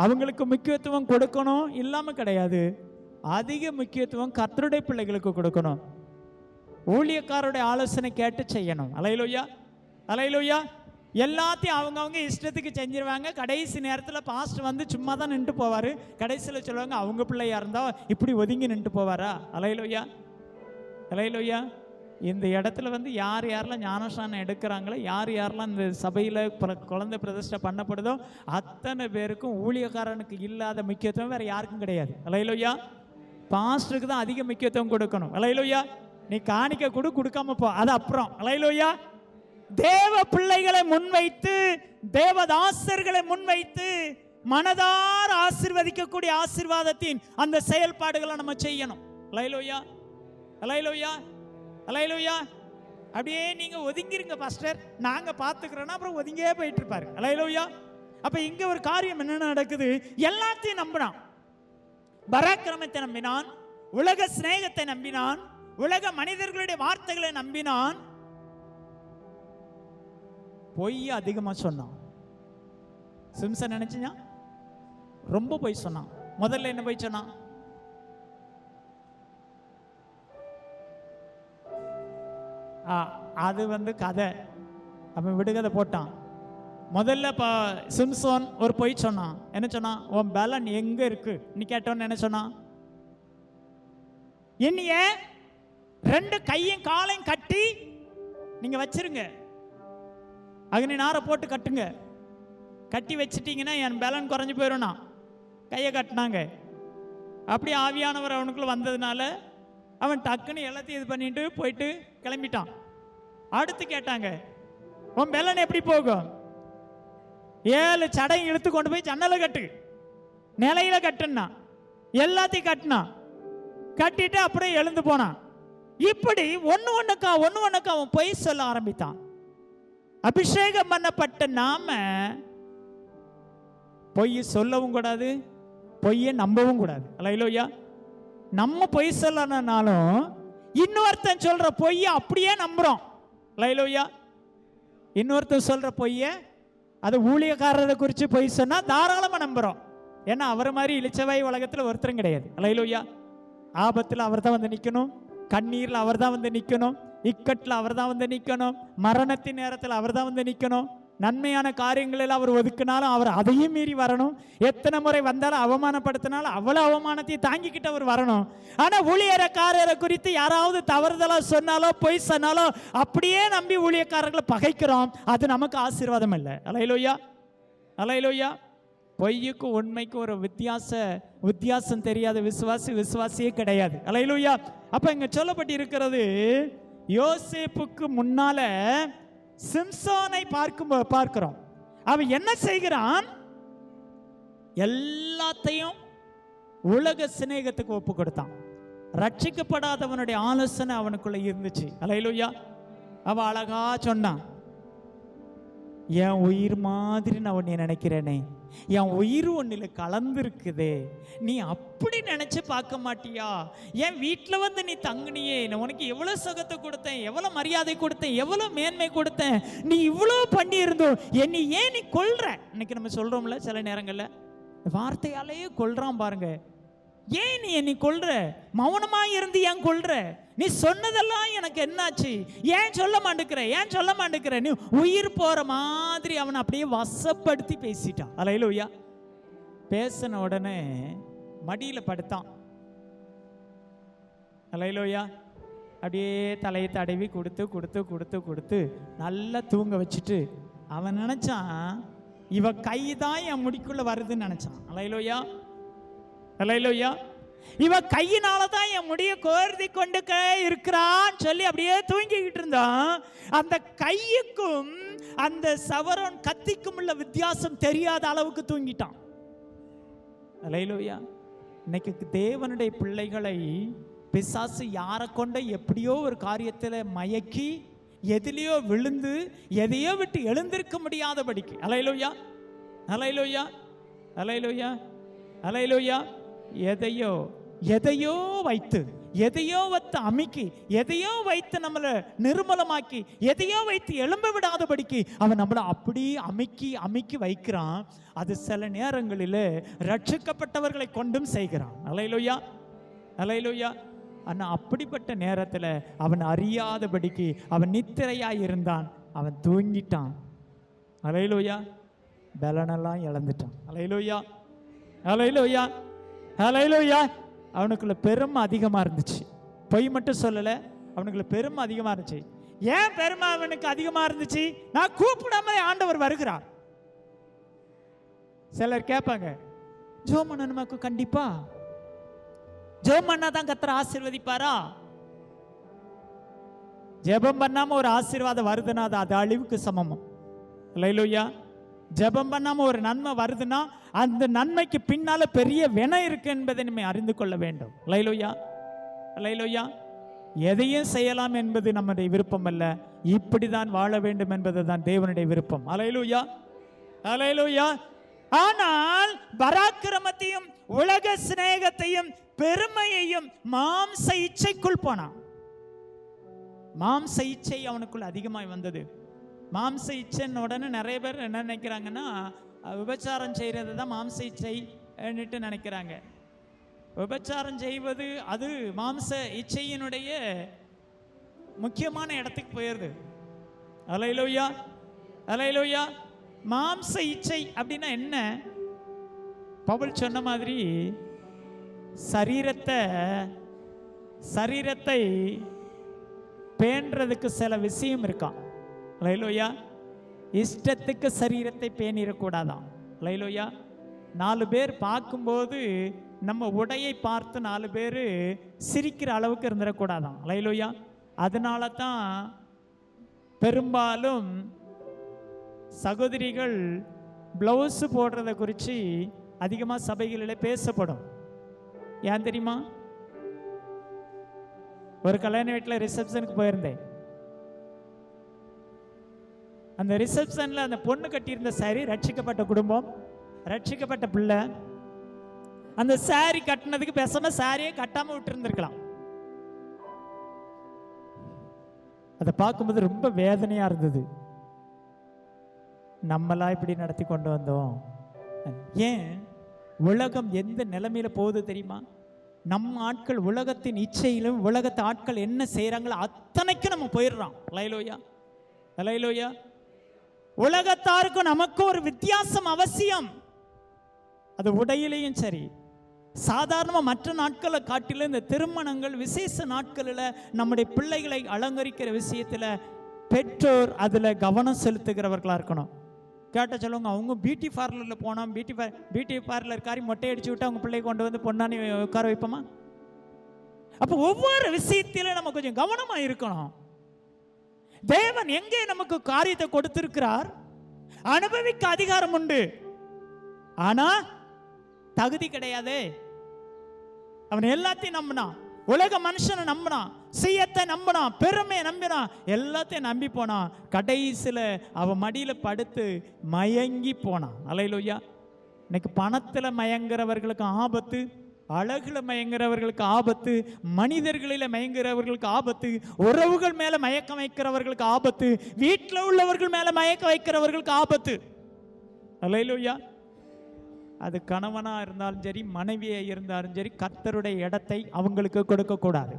அவங்களுக்கு முக்கியத்துவம் கொடுக்கணும். இல்லாமல் கிடையாது. அதிக முக்கியத்துவம் கர்த்தருடைய பிள்ளைகளுக்கு கொடுக்கணும். ஊழியக்காரருடைய ஆலோசனை கேட்டு செய்யணும். அல்லேலூயா, அல்லேலூயா. எல்லாத்தையும் அவங்கவுங்க இஷ்டத்துக்கு செஞ்சிருவாங்க. கடைசி நேரத்தில் பாஸ்டர் வந்து சும்மா தான் நின்று போவார். கடைசியில் சொல்லுவாங்க, அவங்க பிள்ளையா இருந்தால் இப்படி ஒதுங்கி நின்று போவாரா? அல்லேலூயா, அல்லேலூயா. இந்த இடத்துல வந்து யார் யாரெல்லாம் ஞானஸ்நானம் எடுக்கிறாங்களோ, யார் யாரெல்லாம் இந்த சபையில் குழந்தை பிரதிஷ்டை பண்ணப்படுதோ அத்தனை பேருக்கும் ஊழியக்காரனுக்கு இல்லாத முக்கியத்துவம் வேறு யாருக்கும் கிடையாது. அல்லேலூயா. பாஸ்டருக்கு தான் அதிக முக்கியத்துவம் கொடுக்கணும். அல்லேலூயா. நீ காணிக்க கொடுக்காம போ, அது அப்புறம். அல்லேலூயா. தேவ பிள்ளைகளை முன்வைத்து, தேவதாசர்களை முன்வைத்து மனதார ஆசீர்வதிக்கக்கூடிய ஆசீர்வாதத்தின் அந்த செயல்பாடுகளை நம்ம செய்யணும். அல்லேலூயா, அல்லேலூயா, அல்லேலூயா. அப்படியே நீங்க ஒதுங்கிருங்க பாஸ்டர், நாங்க பாத்துக்கிறோன்னா அப்புறம் ஒதுங்கியே போயிட்டு இருப்பாரு. அல்லேலூயா. அப்ப இங்க ஒரு காரியம் என்ன நடக்குது? எல்லாத்தையும் நம்பினான். பராக்கிரமத்தை நம்பினான், உலக சிநேகத்தை நம்பினான், உலக மனிதர்களுடைய வார்த்தைகளை நம்பினான், பொய் அதிகமா சொன்னான். சிம்சன் நினைச்சா ரொம்ப பொய் சொன்னான். முதல்ல என்ன பொய் சொன்னான்? அது வந்து கதை, அவன் விடுகதை போட்டான். முதல்ல சிம்சோன் ஒரு பொய் சொன்னான். என்ன சொன்னான்? உன் பலன் எங்க இருக்கு நீ கேட்டோன்னு என்ன சொன்னான்? என்னைய 2 கையும் காலையும் கட்டி நீங்க வச்சிருங்க, அக்னி நாரை போட்டு கட்டுங்க, கட்டி வச்சிட்டீங்கன்னா என் பலன் குறைஞ்சு போயிடும்னா கையை கட்டினாங்க. அப்படி ஆவியானவர் அவனுக்குள்ள வந்ததுனால அவன் டக்குன்னு எல்லாத்தையும் இது பண்ணிட்டு போயிட்டு கிளம்பிட்டான். அடுத்து கேட்டாங்க, உன் பலன் எப்படி போகும்? 7 சடையும் இழுத்து கொண்டு போய் ஜன்னலை கட்டு, நிலையில கட்டுனா, எல்லாத்தையும் கட்டினா, கட்டிட்டு அப்புறம் எழுந்து போனான். இப்படி ஒண்ணுக்கா அவன் பொய் சொல்ல ஆரம்பித்தான். அபிஷேகம் பண்ணப்பட்ட நாம பொய் சொல்லவும் கூடாது, பொய்யை நம்பவும் கூடாது. அல்லேலூயா. நம்ம பொய் சொல்லனாலும் இன்னொருத்தன் சொல்ற பொய்யை அப்படியே நம்புறோம். அல்லேலூயா. இன்னொருத்தன் சொல்ற பொய்யை, அது ஊழியக்காரரை குறித்து பொய் சொன்னா தாராளமா நம்புறோம். ஏன்னா அவரை மாதிரி இளிச்சவாய் உலகத்தில் ஒருத்தரும் கிடையாது. அல்லேலூயா. ஆபத்தில் அவர் தான் வந்து நிற்கணும், கண்ணீரில் அவர் தான் வந்து நிற்கணும், இக்கட்டில் அவர் தான் வந்து நிற்கணும், மரணத்தின் நேரத்தில் அவர் தான் வந்து நிற்கணும். நன்மையான காரியங்களில் அவர் ஒதுக்கினாலும் அவர் அதையும் மீறி வரணும். எத்தனை முறை வந்தாலும் அவமானப்படுத்தினாலும் அவ்வளவு அவமானத்தை தாங்கிக்கிட்டு அவர் வரணும். ஆனா ஊழியக்காரரை குறித்து யாராவது தவறுதலா சொன்னாலோ பொய் சொன்னாலோ அப்படியே நம்பி ஊழியக்காரர்களை பகைக்கிறோம். அது நமக்கு ஆசீர்வாதம் இல்லை. அல்லேலூயா, அல்லேலூயா. பொய்யுக்கும் உண்மைக்கும் ஒரு வித்தியாசம் தெரியாத விசுவாசியே கிடையாது. அல்லேலூயா. அப்ப இங்க சொல்லப்பட்டு இருக்கிறது, யோசேப்புக்கு முன்னால சிம்சோனை பார்க்கிறோம். அவன் என்ன செய்கிறான்? எல்லாத்தையும் உலக சிநேகத்துக்கு ஒப்பு கொடுத்தான். ரட்சிக்கப்படாதவனுடைய ஆலோசனை அவனுக்குள்ள இருந்துச்சு. அல்லேலூயா. அவன் அழகா சொன்னான், என் உயிர் மாதிரி நான் உன்னை நினைக்கிறேனே, என் உயிர் ஒன்னில கலந்துருக்குதே, நீ அப்படி நினைச்சு பார்க்க மாட்டியா? என் வீட்டில் வந்து நீ தங்குனியே, நான் உனக்கு எவ்வளோ சுகத்தை கொடுத்தேன், எவ்வளோ மரியாதை கொடுத்தேன், எவ்வளோ மேன்மை கொடுத்தேன், நீ இவ்வளோ பண்ணி இருந்தோம், என்னை ஏன் நீ கொல்ற? இன்னைக்கு நம்ம சொல்றோம்ல சில நேரங்களில் வார்த்தையாலேயே கொல்றான் பாருங்க. ஏன் நீ என்னை கொல்ற? மௌனமா இருந்து ஏன் கொல்ற? நீ சொன்னதெல்லாம் எனக்கு என்னாச்சு? ஏன் சொல்ல மாட்டேங்கிற? நீ உயிர் போற மாதிரி அவனை அப்படியே வசப்படுத்தி பேசிட்டான். அல்லேலூயா. பேசின உடனே மடியில படுத்தான். அல்லேலூயா. அப்படியே தலையை தடவி கொடுத்து நல்லா தூங்க வச்சுட்டு அவன் நினைச்சான், இவ கைதான் என் முடிக்குள்ள வருதுன்னு நினைச்சான். அல்லேலூயா, அல்லேலூயா. இவ கையினால தான் என் முடிய கோர்த்தி கொண்டு இருக்கிறான்னு சொல்லி அப்படியே தூங்கிக்கிட்டு இருந்தான். அந்த கையுக்கும் அந்த சவரன் கத்திக்கும் உள்ள வித்தியாசம் தெரியாத அளவுக்கு தூங்கிட்டான். அல்லேலூயா. இன்னைக்கு தேவனுடைய பிள்ளைகளை பிசாசு யாரை கொண்ட எப்படியோ ஒரு காரியத்தில் மயக்கி எதிலையோ விழுந்து எதையோ விட்டு எழுந்திருக்க முடியாதபடிக்கு. அல்லேலூயா, அல்லேலூயா, அல்லேலூயா, அல்லேலூயா. எதையோ வைத்து அமுக்கி, எதையோ வைத்து நம்மளை நிர்மலமாக்கி, எதையோ வைத்து எழும்ப விடாதபடிக்கு அவன் நம்மளை அப்படி அமுக்கி வைக்கிறான். அது சில நேரங்களில் ரட்சிக்கப்பட்டவர்களை கொண்டும் செய்கிறான். அல்லேலூயா, அல்லேலூயா. ஆனா அப்படிப்பட்ட நேரத்தில் அவன் அறியாதபடிக்கு அவன் நித்திரையாய் இருந்தான். அவன் தூங்கிட்டான். அல்லேலூயா. பலனெல்லாம் இழந்துட்டான். அல்லேலூயா, அல்லேலூயா, அல்லேலூயா. அவனுக்குள்ள பெருமை அதிகமா இருந்துச்சு. பொய் மட்டும் சொல்லல, அவனுக்குள்ள பெருமை அதிகமா இருந்துச்சு. ஏன் பெருமை அவனுக்கு அதிகமா இருந்துச்சு? நான் கூப்பிடாம ஆண்டவர் வருகிறார். சிலர் கேட்பாங்க, ஜெபம் பண்ணணுமாக்கு? கண்டிப்பா ஜெபம் பண்ணாதான் கர்த்தர் ஆசீர்வதிப்பாரா? ஜெபம் பண்ணாம ஒரு ஆசீர்வாதம் வருதுன்னா அது அழிவுக்கு சமம். அல்லேலூயா. ஜெபம் பண்ணாம ஒரு நன்மை வருதுன்னா அந்த நன்மைக்கு பின்னால பெரிய வினை இருக்கு என்பதை நம்ம அறிந்து கொள்ள வேண்டும். அல்லேலூயா, அல்லேலூயா. எதையும் செய்யலாம் என்பது நம்முடைய விருப்பம் அல்ல, இப்படிதான் வாழ வேண்டும் என்பது தான் தேவனுடைய விருப்பம். அல்லேலூயா, அல்லேலூயா. ஆனால் பராக்கிரமத்தையும் உலக சிநேகத்தையும் பெருமையையும் மாம்ச இச்சைக்குள் போனான். மாம்ச இச்சை அவனுக்குள் அதிகமாய் வந்தது. மாம்ச இச்சைன்னு உடனே நிறைய பேர் என்ன நினைக்கிறாங்கன்னா, விபச்சாரம் செய்கிறது தான் மாம்ச இச்சை நினைக்கிறாங்க. விபச்சாரம் செய்வது அது மாம்ச இச்சையினுடைய முக்கியமான இடத்துக்கு போயிருது. அல்லேலூயா, அல்லேலூயா. மாம்ச இச்சை அப்படின்னா என்ன? பவுல் சொன்ன மாதிரி சரீரத்தை பேணுறதுக்கு சில விஷயம் இருக்கான். அல்லேலூயா. இஷ்டத்துக்கு சரீரத்தை பேணிடக்கூடாதான். அல்லேலூயா. 4 பேர் பார்க்கும்போது நம்ம உடையை பார்த்து 4 பேர் சிரிக்கிற அளவுக்கு இருந்துடக்கூடாதான். அல்லேலூயா. அதனால தான் பெரும்பாலும் சகோதரிகள் பிளவுஸ் போடுறதை குறித்து அதிகமாக சபைகளில் பேசப்படும். ஏன் தெரியுமா? ஒரு கல்யாண வீட்டில் ரிசப்ஷனுக்கு போயிருந்தேன். அந்த ரிசப்ஷன்ல அந்த பொண்ணு கட்டியிருந்த சாரி, ரட்சிக்கப்பட்ட குடும்பம், ரட்சிக்கப்பட்ட பிள்ளை. அந்த சாரி கட்டினதுக்கு பேசாம சாரியே கட்டாம விட்டு இருந்திருக்கலாம். அதை பார்க்கும்போது ரொம்ப வேதனையா இருந்தது. நம்மளா இப்படி நடத்தி கொண்டு வந்தோம். ஏன் உலகம் எந்த நிலைமையில போகுது தெரியுமா? நம்ம ஆட்கள் உலகத்தின் இச்சையிலும் உலகத்து ஆட்கள் என்ன செய்யறாங்களோ அத்தனைக்கும் நம்ம போயிடுறோம். ஹல்லேலூயா, ஹல்லேலூயா. உலகத்தாருக்கும் நமக்கும் ஒரு வித்தியாசம் அவசியம். அது உடையிலையும் சரி, சாதாரணமாக மற்ற நாட்களை காட்டிலும் இந்த திருமணங்கள் விசேஷ நாட்களில் நம்முடைய பிள்ளைகளை அலங்கரிக்கிற விஷயத்தில் பெற்றோர் அதில் கவனம் செலுத்துகிறவர்களாக இருக்கணும். கேட்ட சொல்லுவாங்க, அவங்க பியூட்டி பார்லரில் போனோம், பியூட்டி பார்லர்காரி மொட்டை அடிச்சு விட்டு அவங்க பிள்ளையை கொண்டு வந்து பொண்ணானி உட்கார வைப்போமா? அப்போ ஒவ்வொரு விஷயத்திலும் நம்ம கொஞ்சம் கவனமாக இருக்கணும். தேவன் எங்கே நமக்கு காரியத்தை கொடுத்திருக்கிறார், அனுபவிக்க அதிகாரம் உண்டு, ஆனா தகுதி கிடையாது. அவன் எல்லாத்தையும் நம்பினான், உலக மனுஷனை நம்பினான், செய்யத்தை நம்பினான், பெருமையை நம்பினான், எல்லாத்தையும் நம்பி போனான். கடைசியில அவன் மடியில படுத்து மயங்கி போனான். அல்லேலூயா. இன்னைக்கு பணத்துல மயங்குறவர்களுக்கு ஆபத்து, அழகுல மயங்குறவர்களுக்கு ஆபத்து, மனிதர்களில மயங்குறவர்களுக்கு ஆபத்து, உறவுகள் மேல மயக்க வைக்கிறவர்களுக்கு ஆபத்து, வீட்டில் உள்ளவர்கள் மேல மயக்க வைக்கிறவர்களுக்கு ஆபத்து. அல்லேலூயா. அது கணவனா இருந்தாலும் சரி, மனைவியா இருந்தாலும் சரி, கர்த்தருடைய இடத்தை அவங்களுக்கு கொடுக்க கூடாது.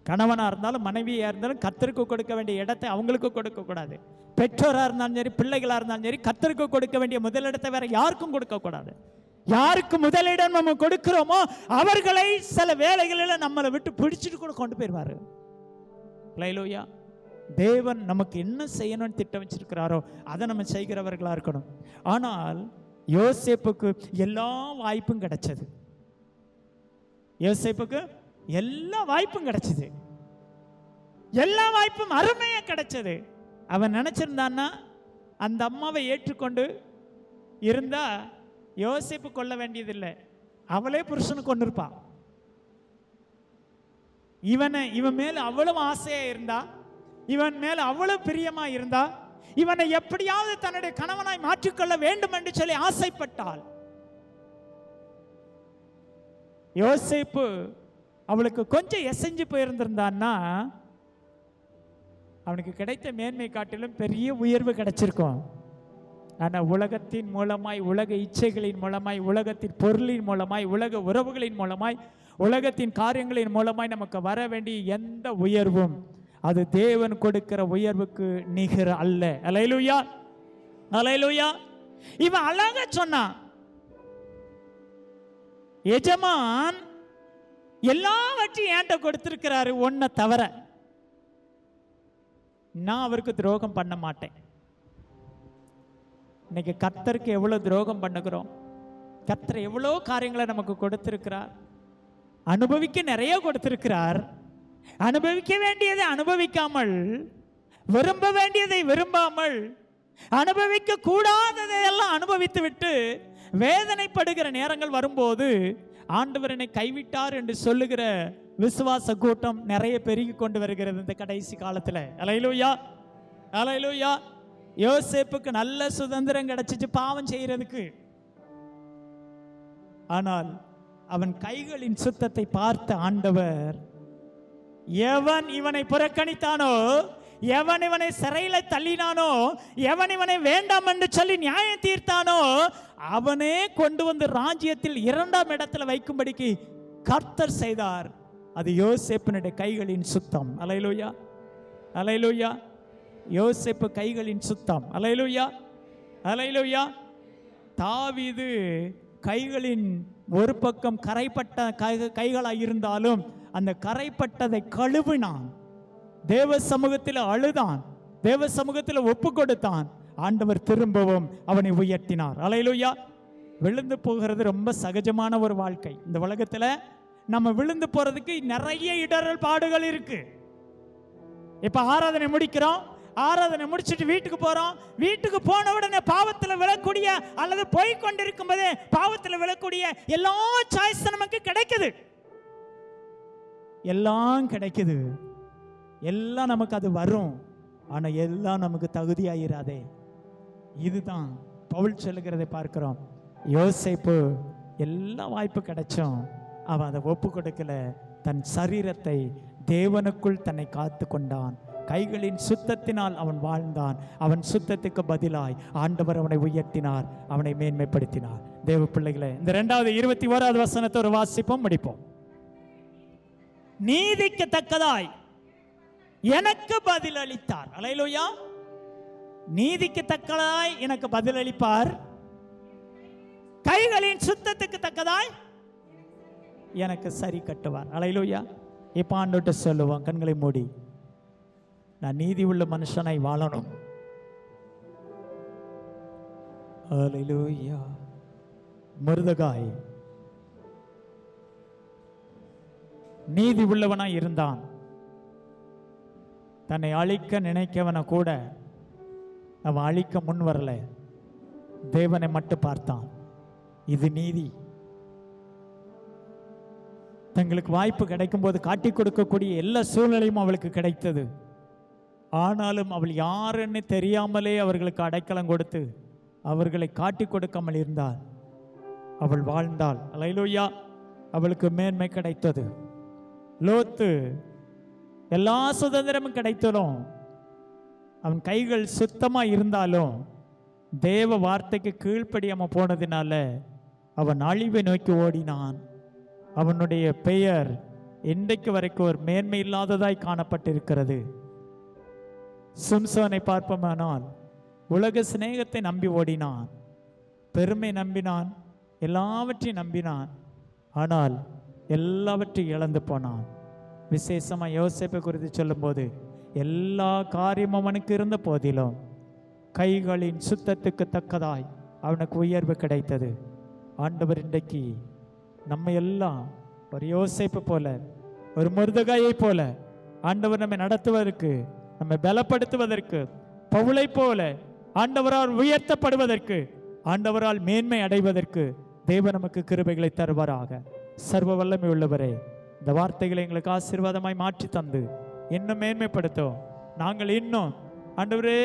கணவனா இருந்தாலும் மனைவியா இருந்தாலும் கர்த்தருக்கு கொடுக்க வேண்டிய இடத்தை அவங்களுக்கு கொடுக்க கூடாது. பெற்றோரா இருந்தாலும் சரி, பிள்ளைகளா இருந்தாலும் சரி, கர்த்தருக்கு கொடுக்க வேண்டிய முதலிடத்தை வேற யாருக்கும் கொடுக்க கூடாது. யாருக்கு முதலிடம் நம்ம கொடுக்கிறோமோ அவர்களை சில வேளைகளில் நம்மளை விட்டு பிடிச்சிட்டு கூட கொண்டு போயிருவாரு. ஹல்லேலூயா. தேவன் நமக்கு என்ன செய்யணும்னு திட்டம் வச்சிருக்கிறாரோ அதை நம்ம செய்கிறவர்களா இருக்கணும். ஆனால் யோசேப்புக்கு எல்லா வாய்ப்பும் கிடைச்சது. யோசேப்புக்கு எல்லா வாய்ப்பும் கிடைச்சது, எல்லா வாய்ப்பும் அருமையா கிடைச்சது. அவன் நினைச்சிருந்தான்னா அந்த அம்மாவை ஏற்றுக்கொண்டு இருந்தா யோசேப்பு கொள்ள வேண்டியதில்லை, அவளே புருஷனு கொண்டு இருப்பா. இவன் மேல அவ்வளவு ஆசையா இருந்தா, இவன் மேல அவ்வளவு பிரியமா இருந்தா, இவனை எப்படியாவது தன்னுடைய கணவனாய் மாற்றிக்கொள்ள வேண்டும் என்று சொல்லி ஆசைப்பட்டாள். யோசேப்பு அவளுக்கு கொஞ்சம் எசைஞ்சு போயிருந்திருந்தான்னா அவனுக்கு கிடைத்த மேன்மை காட்டிலும் பெரிய உயர்வு கிடைச்சிருக்கும். ஆனா உலகத்தின் மூலமாய், உலக இச்சைகளின் மூலமாய், உலகத்தின் பொருளின் மூலமாய், உலக உறவுகளின் மூலமாய், உலகத்தின் காரியங்களின் மூலமாய் நமக்கு வர வேண்டிய எந்த உயர்வும் அது தேவன் கொடுக்கிற உயர்வுக்கு நிகர் அல்ல. அல்லேலூயா, அல்லேலூயா. இவன் அழகா சொன்னான், எஜமான் எல்லாவற்றையும் என்கிட்ட கொடுத்திருக்கிறாரு, ஒன்ன தவிர நான் அவருக்கு துரோகம் பண்ண மாட்டேன். இன்னைக்கு கர்த்தருக்கு எவ்வளவு துரோகம் பண்ணுகிறோம். கர்த்தர் எவ்வளோ காரியங்களை நமக்கு கொடுத்திருக்கிறார், அனுபவிக்க நிறைய கொடுத்திருக்கிறார். அனுபவிக்க வேண்டியதை அனுபவிக்காமல், விரும்ப வேண்டியதை விரும்பாமல், அனுபவிக்க கூடாததை எல்லாம் அனுபவித்து விட்டு வேதனைப்படுகிற நேரங்கள் வரும்போது ஆண்டவர் என்னை கைவிட்டார் என்று சொல்லுகிற விசுவாச கூட்டம் நிறைய பெருகி கொண்டு வருகிறது இந்த கடைசி காலத்துல. அல்லேலூயா, அல்லேலூயா. யோசேப்புக்கு நல்ல சுதந்திரம் கிடைச்சிச்சு பாவம் செய்யறதுக்கு. ஆனால் அவன் கைகளின் சுத்தத்தை பார்த்த ஆண்டவர், எவன் இவனை புறக்கணித்தானோ, எவன் இவனை சிறையில தள்ளினானோ, எவன் இவனை வேண்டாம் என்று சொல்லி நியாயம் தீர்த்தானோ அவனே கொண்டு வந்து ராஜ்யத்தில் 2ஆம் இடத்துல வைக்கும்படிக்கு கர்த்தர் செய்தார். அது யோசேப்பினுடைய கைகளின் சுத்தம். அல்லேலூயா, அல்லேலூயா. யோசேப்பு கைகளின் சுத்தம். அல்லேலூயா, அல்லேலூயா. தாவீது கைகளின் ஒரு பக்கம் கரைப்பட்ட கைகளாக இருந்தாலும் அந்த கரைப்பட்டதை கழுவினான், தேவ சமூகத்தில் அழுதான், தேவ சமூகத்தில் ஒப்பு கொடுத்தான். ஆண்டவர் திரும்பவும் அவனை உயர்த்தினார். அல்லேலூயா. விழுந்து போகிறது ரொம்ப சகஜமான ஒரு வாழ்க்கை. இந்த உலகத்துல நம்ம விழுந்து போறதுக்கு நிறைய இடரல் பாடுகள் இருக்கு. இப்ப ஆராதனை முடிக்கிறோம், ஆராதனை முடிச்சுட்டு வீட்டுக்கு போறோம், வீட்டுக்கு போன உடனே பாவத்தில் விழக்கூடிய அல்லது போய் கொண்டிருக்கும் போதே பாவத்தில் விழக்கூடிய எல்லா சாய்ஸ் நமக்கு கிடைக்குது, எல்லாம் கிடைக்குது, எல்லாம் நமக்கு அது வரும். ஆனா எல்லாம் நமக்கு தகுதியாயிராதே. இதுதான் பவுல் சொல்லுகிறதை பார்க்கிறோம். யோசேப்பு எல்லா வாய்ப்பு கிடைச்சும் அவன் அதை ஒப்பு கொடுக்கல. தன் சரீரத்தை தேவனுக்குள் தன்னை காத்து கொண்டான். கைகளின் சுத்தத்தினால் அவன் வாழ்ந்தான். அவன் சுத்தத்துக்கு பதிலாய் ஆண்டவர் அவனை உயர்த்தினார், அவனை மேன்மைப்படுத்தினார். தேவ பிள்ளைகளே, இந்த 2வது 21வது வசனத்தை ஒரு வாசிப்போம், முடிப்போம். நீதிக்கு தக்கதாய் எனக்கு பதில் அளித்தார். அல்லேலூயா. நீதிக்கு தக்கதாய் எனக்கு பதில் அளிப்பார், கைகளின் சுத்தத்துக்கு தக்கதாய் எனக்கு சரி கட்டுவார். அல்லேலூயா. இப்ப ஆண்டவர்ட்ட சொல்லுவோம், கண்களை மூடி, நான் நீதி உள்ள மனுஷனாய் வாழணும். அல்லேலூயா. மொர்தெகாய் நீதி உள்ளவனாய் இருந்தான். தன்னை அழிக்க நினைக்கவன கூட அவன் அழிக்க முன் வரல, தேவனை மட்டும் பார்த்தான். இது நீதி. தங்களுக்கு வாய்ப்பு கிடைக்கும் போது காட்டி கொடுக்கக்கூடிய எல்லா சூழ்நிலையும் அவளுக்கு கிடைத்தது. ஆனாலும் அவள் யாருன்னு தெரியாமலே அவர்களுக்கு அடைக்கலம் கொடுத்து அவர்களை காட்டி கொடுக்காமல் இருந்தாள். அவள் வாழ்ந்தாள். அல்லேலூயா. அவளுக்கு மேன்மை கிடைத்தது. லோத்து எல்லா சுதந்திரமும் கிடைத்தாலும் அவன் கைகள் சுத்தமா இருந்தாலும் தேவ வார்த்தைக்கு கீழ்ப்படியாம போனதினால அவன் அழிவை நோக்கி ஓடினான். அவனுடைய பெயர் இன்றைக்கு வரைக்கும் ஒரு மேன்மை இல்லாததாய் காணப்பட்டிருக்கிறது. சிம்சோனை பார்ப்போமானால் உலக சிநேகத்தை நம்பி ஓடினான், பெருமை நம்பினான், எல்லாவற்றையும் நம்பினான். ஆனால் எல்லாவற்றையும் இழந்து போனான். விசேஷமாக யோசேப்பை குறித்து சொல்லும்போது எல்லா காரியமும் அவனுக்கு இருந்த போதிலும் கைகளின் சுத்தத்துக்கு தக்கதாய் அவனுக்கு உயர்வு கிடைத்தது. ஆண்டவர் இன்றைக்கு நம்ம எல்லாம் ஒரு யோசேப்பு போல, ஒரு மொர்தெகாயை போல ஆண்டவர் நம்மை நடத்துவதற்கு, நம்மை பலப்படுத்துவதற்கு, பவுலை போல ஆண்டவரால் உயர்த்தப்படுவதற்கு, ஆண்டவரால் மேன்மை அடைவதற்கு தேவன் நமக்கு கிருபைகளை தருவாராக. சர்வ வல்லமை உள்ளவரே, இந்த வார்த்தைகளை எங்களுக்கு ஆசீர்வாதமாய் மாற்றி தந்து இன்னும் மேன்மைப்படுத்தும். நாங்கள் இன்னும் ஆண்டவரே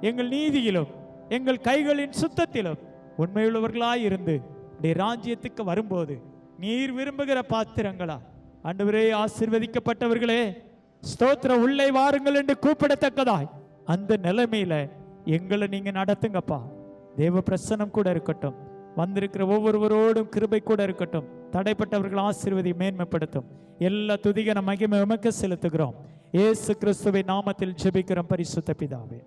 எங்கள் நீதியிலும் எங்கள் கைகளின் சுத்தத்திலும் உண்மையுள்ளவர்களாய் இருந்து ராஜ்யத்துக்கு வரும்போது நீர் விரும்புகிற பாத்திரங்களா ஆண்டவரே, ஆசீர்வதிக்கப்பட்டவர்களே ஸ்தோத்திரம், உள்ளே வாருங்கள் என்று கூப்பிடத்தக்கதாய் அந்த நிலைமையில எங்களை நீங்க நடத்துங்கப்பா. தேவ பிரசன்னம் கூட இருக்கட்டும், வந்திருக்கிற ஒவ்வொருவரோடும் கிருபை கூட இருக்கட்டும். தடைப்பட்டவர்கள் ஆசீர்வதி மேன்மைப்படுத்தும். எல்லா துதிகன மகிமை உமக்கு செலுத்துகிறோம். இயேசு கிறிஸ்துவின் நாமத்தில் ஜெபிக்கிறோம் பரிசுத்த பிதாவே.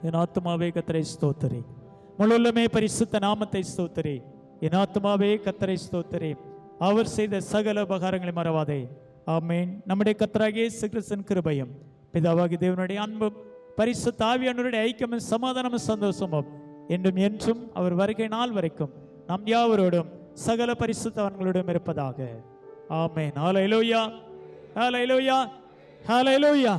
என் ஆத்துமாவே கர்த்தரை ஸ்தோத்திரி, முழுமே பரிசுத்த நாமத்தை ஸ்தோத்திரி. என் ஆத்துமாவே கர்த்தரை ஸ்தோத்திரி, அவர் செய்த சகல உபகாரங்களை மறவாதே. ஆமென். நம்முடைய கர்த்தராகிய இயேசு கிறிஸ்துவின் கிருபையும் பிதாவாகிய தேவனுடைய அன்பும் பரிசுத்த ஆவியானவருடைய ஐக்கியமும் சமாதானமும் சந்தோஷமும் என்றும் என்றும் அவர் வருகை நாள் வரைக்கும் நம் யாவரோடும் சகல பரிசுத்தவான்களோடும் இருப்பதாக. ஆமென். ஹல்லேலூயா, ஹல்லேலூயா, ஹல்லேலூயா.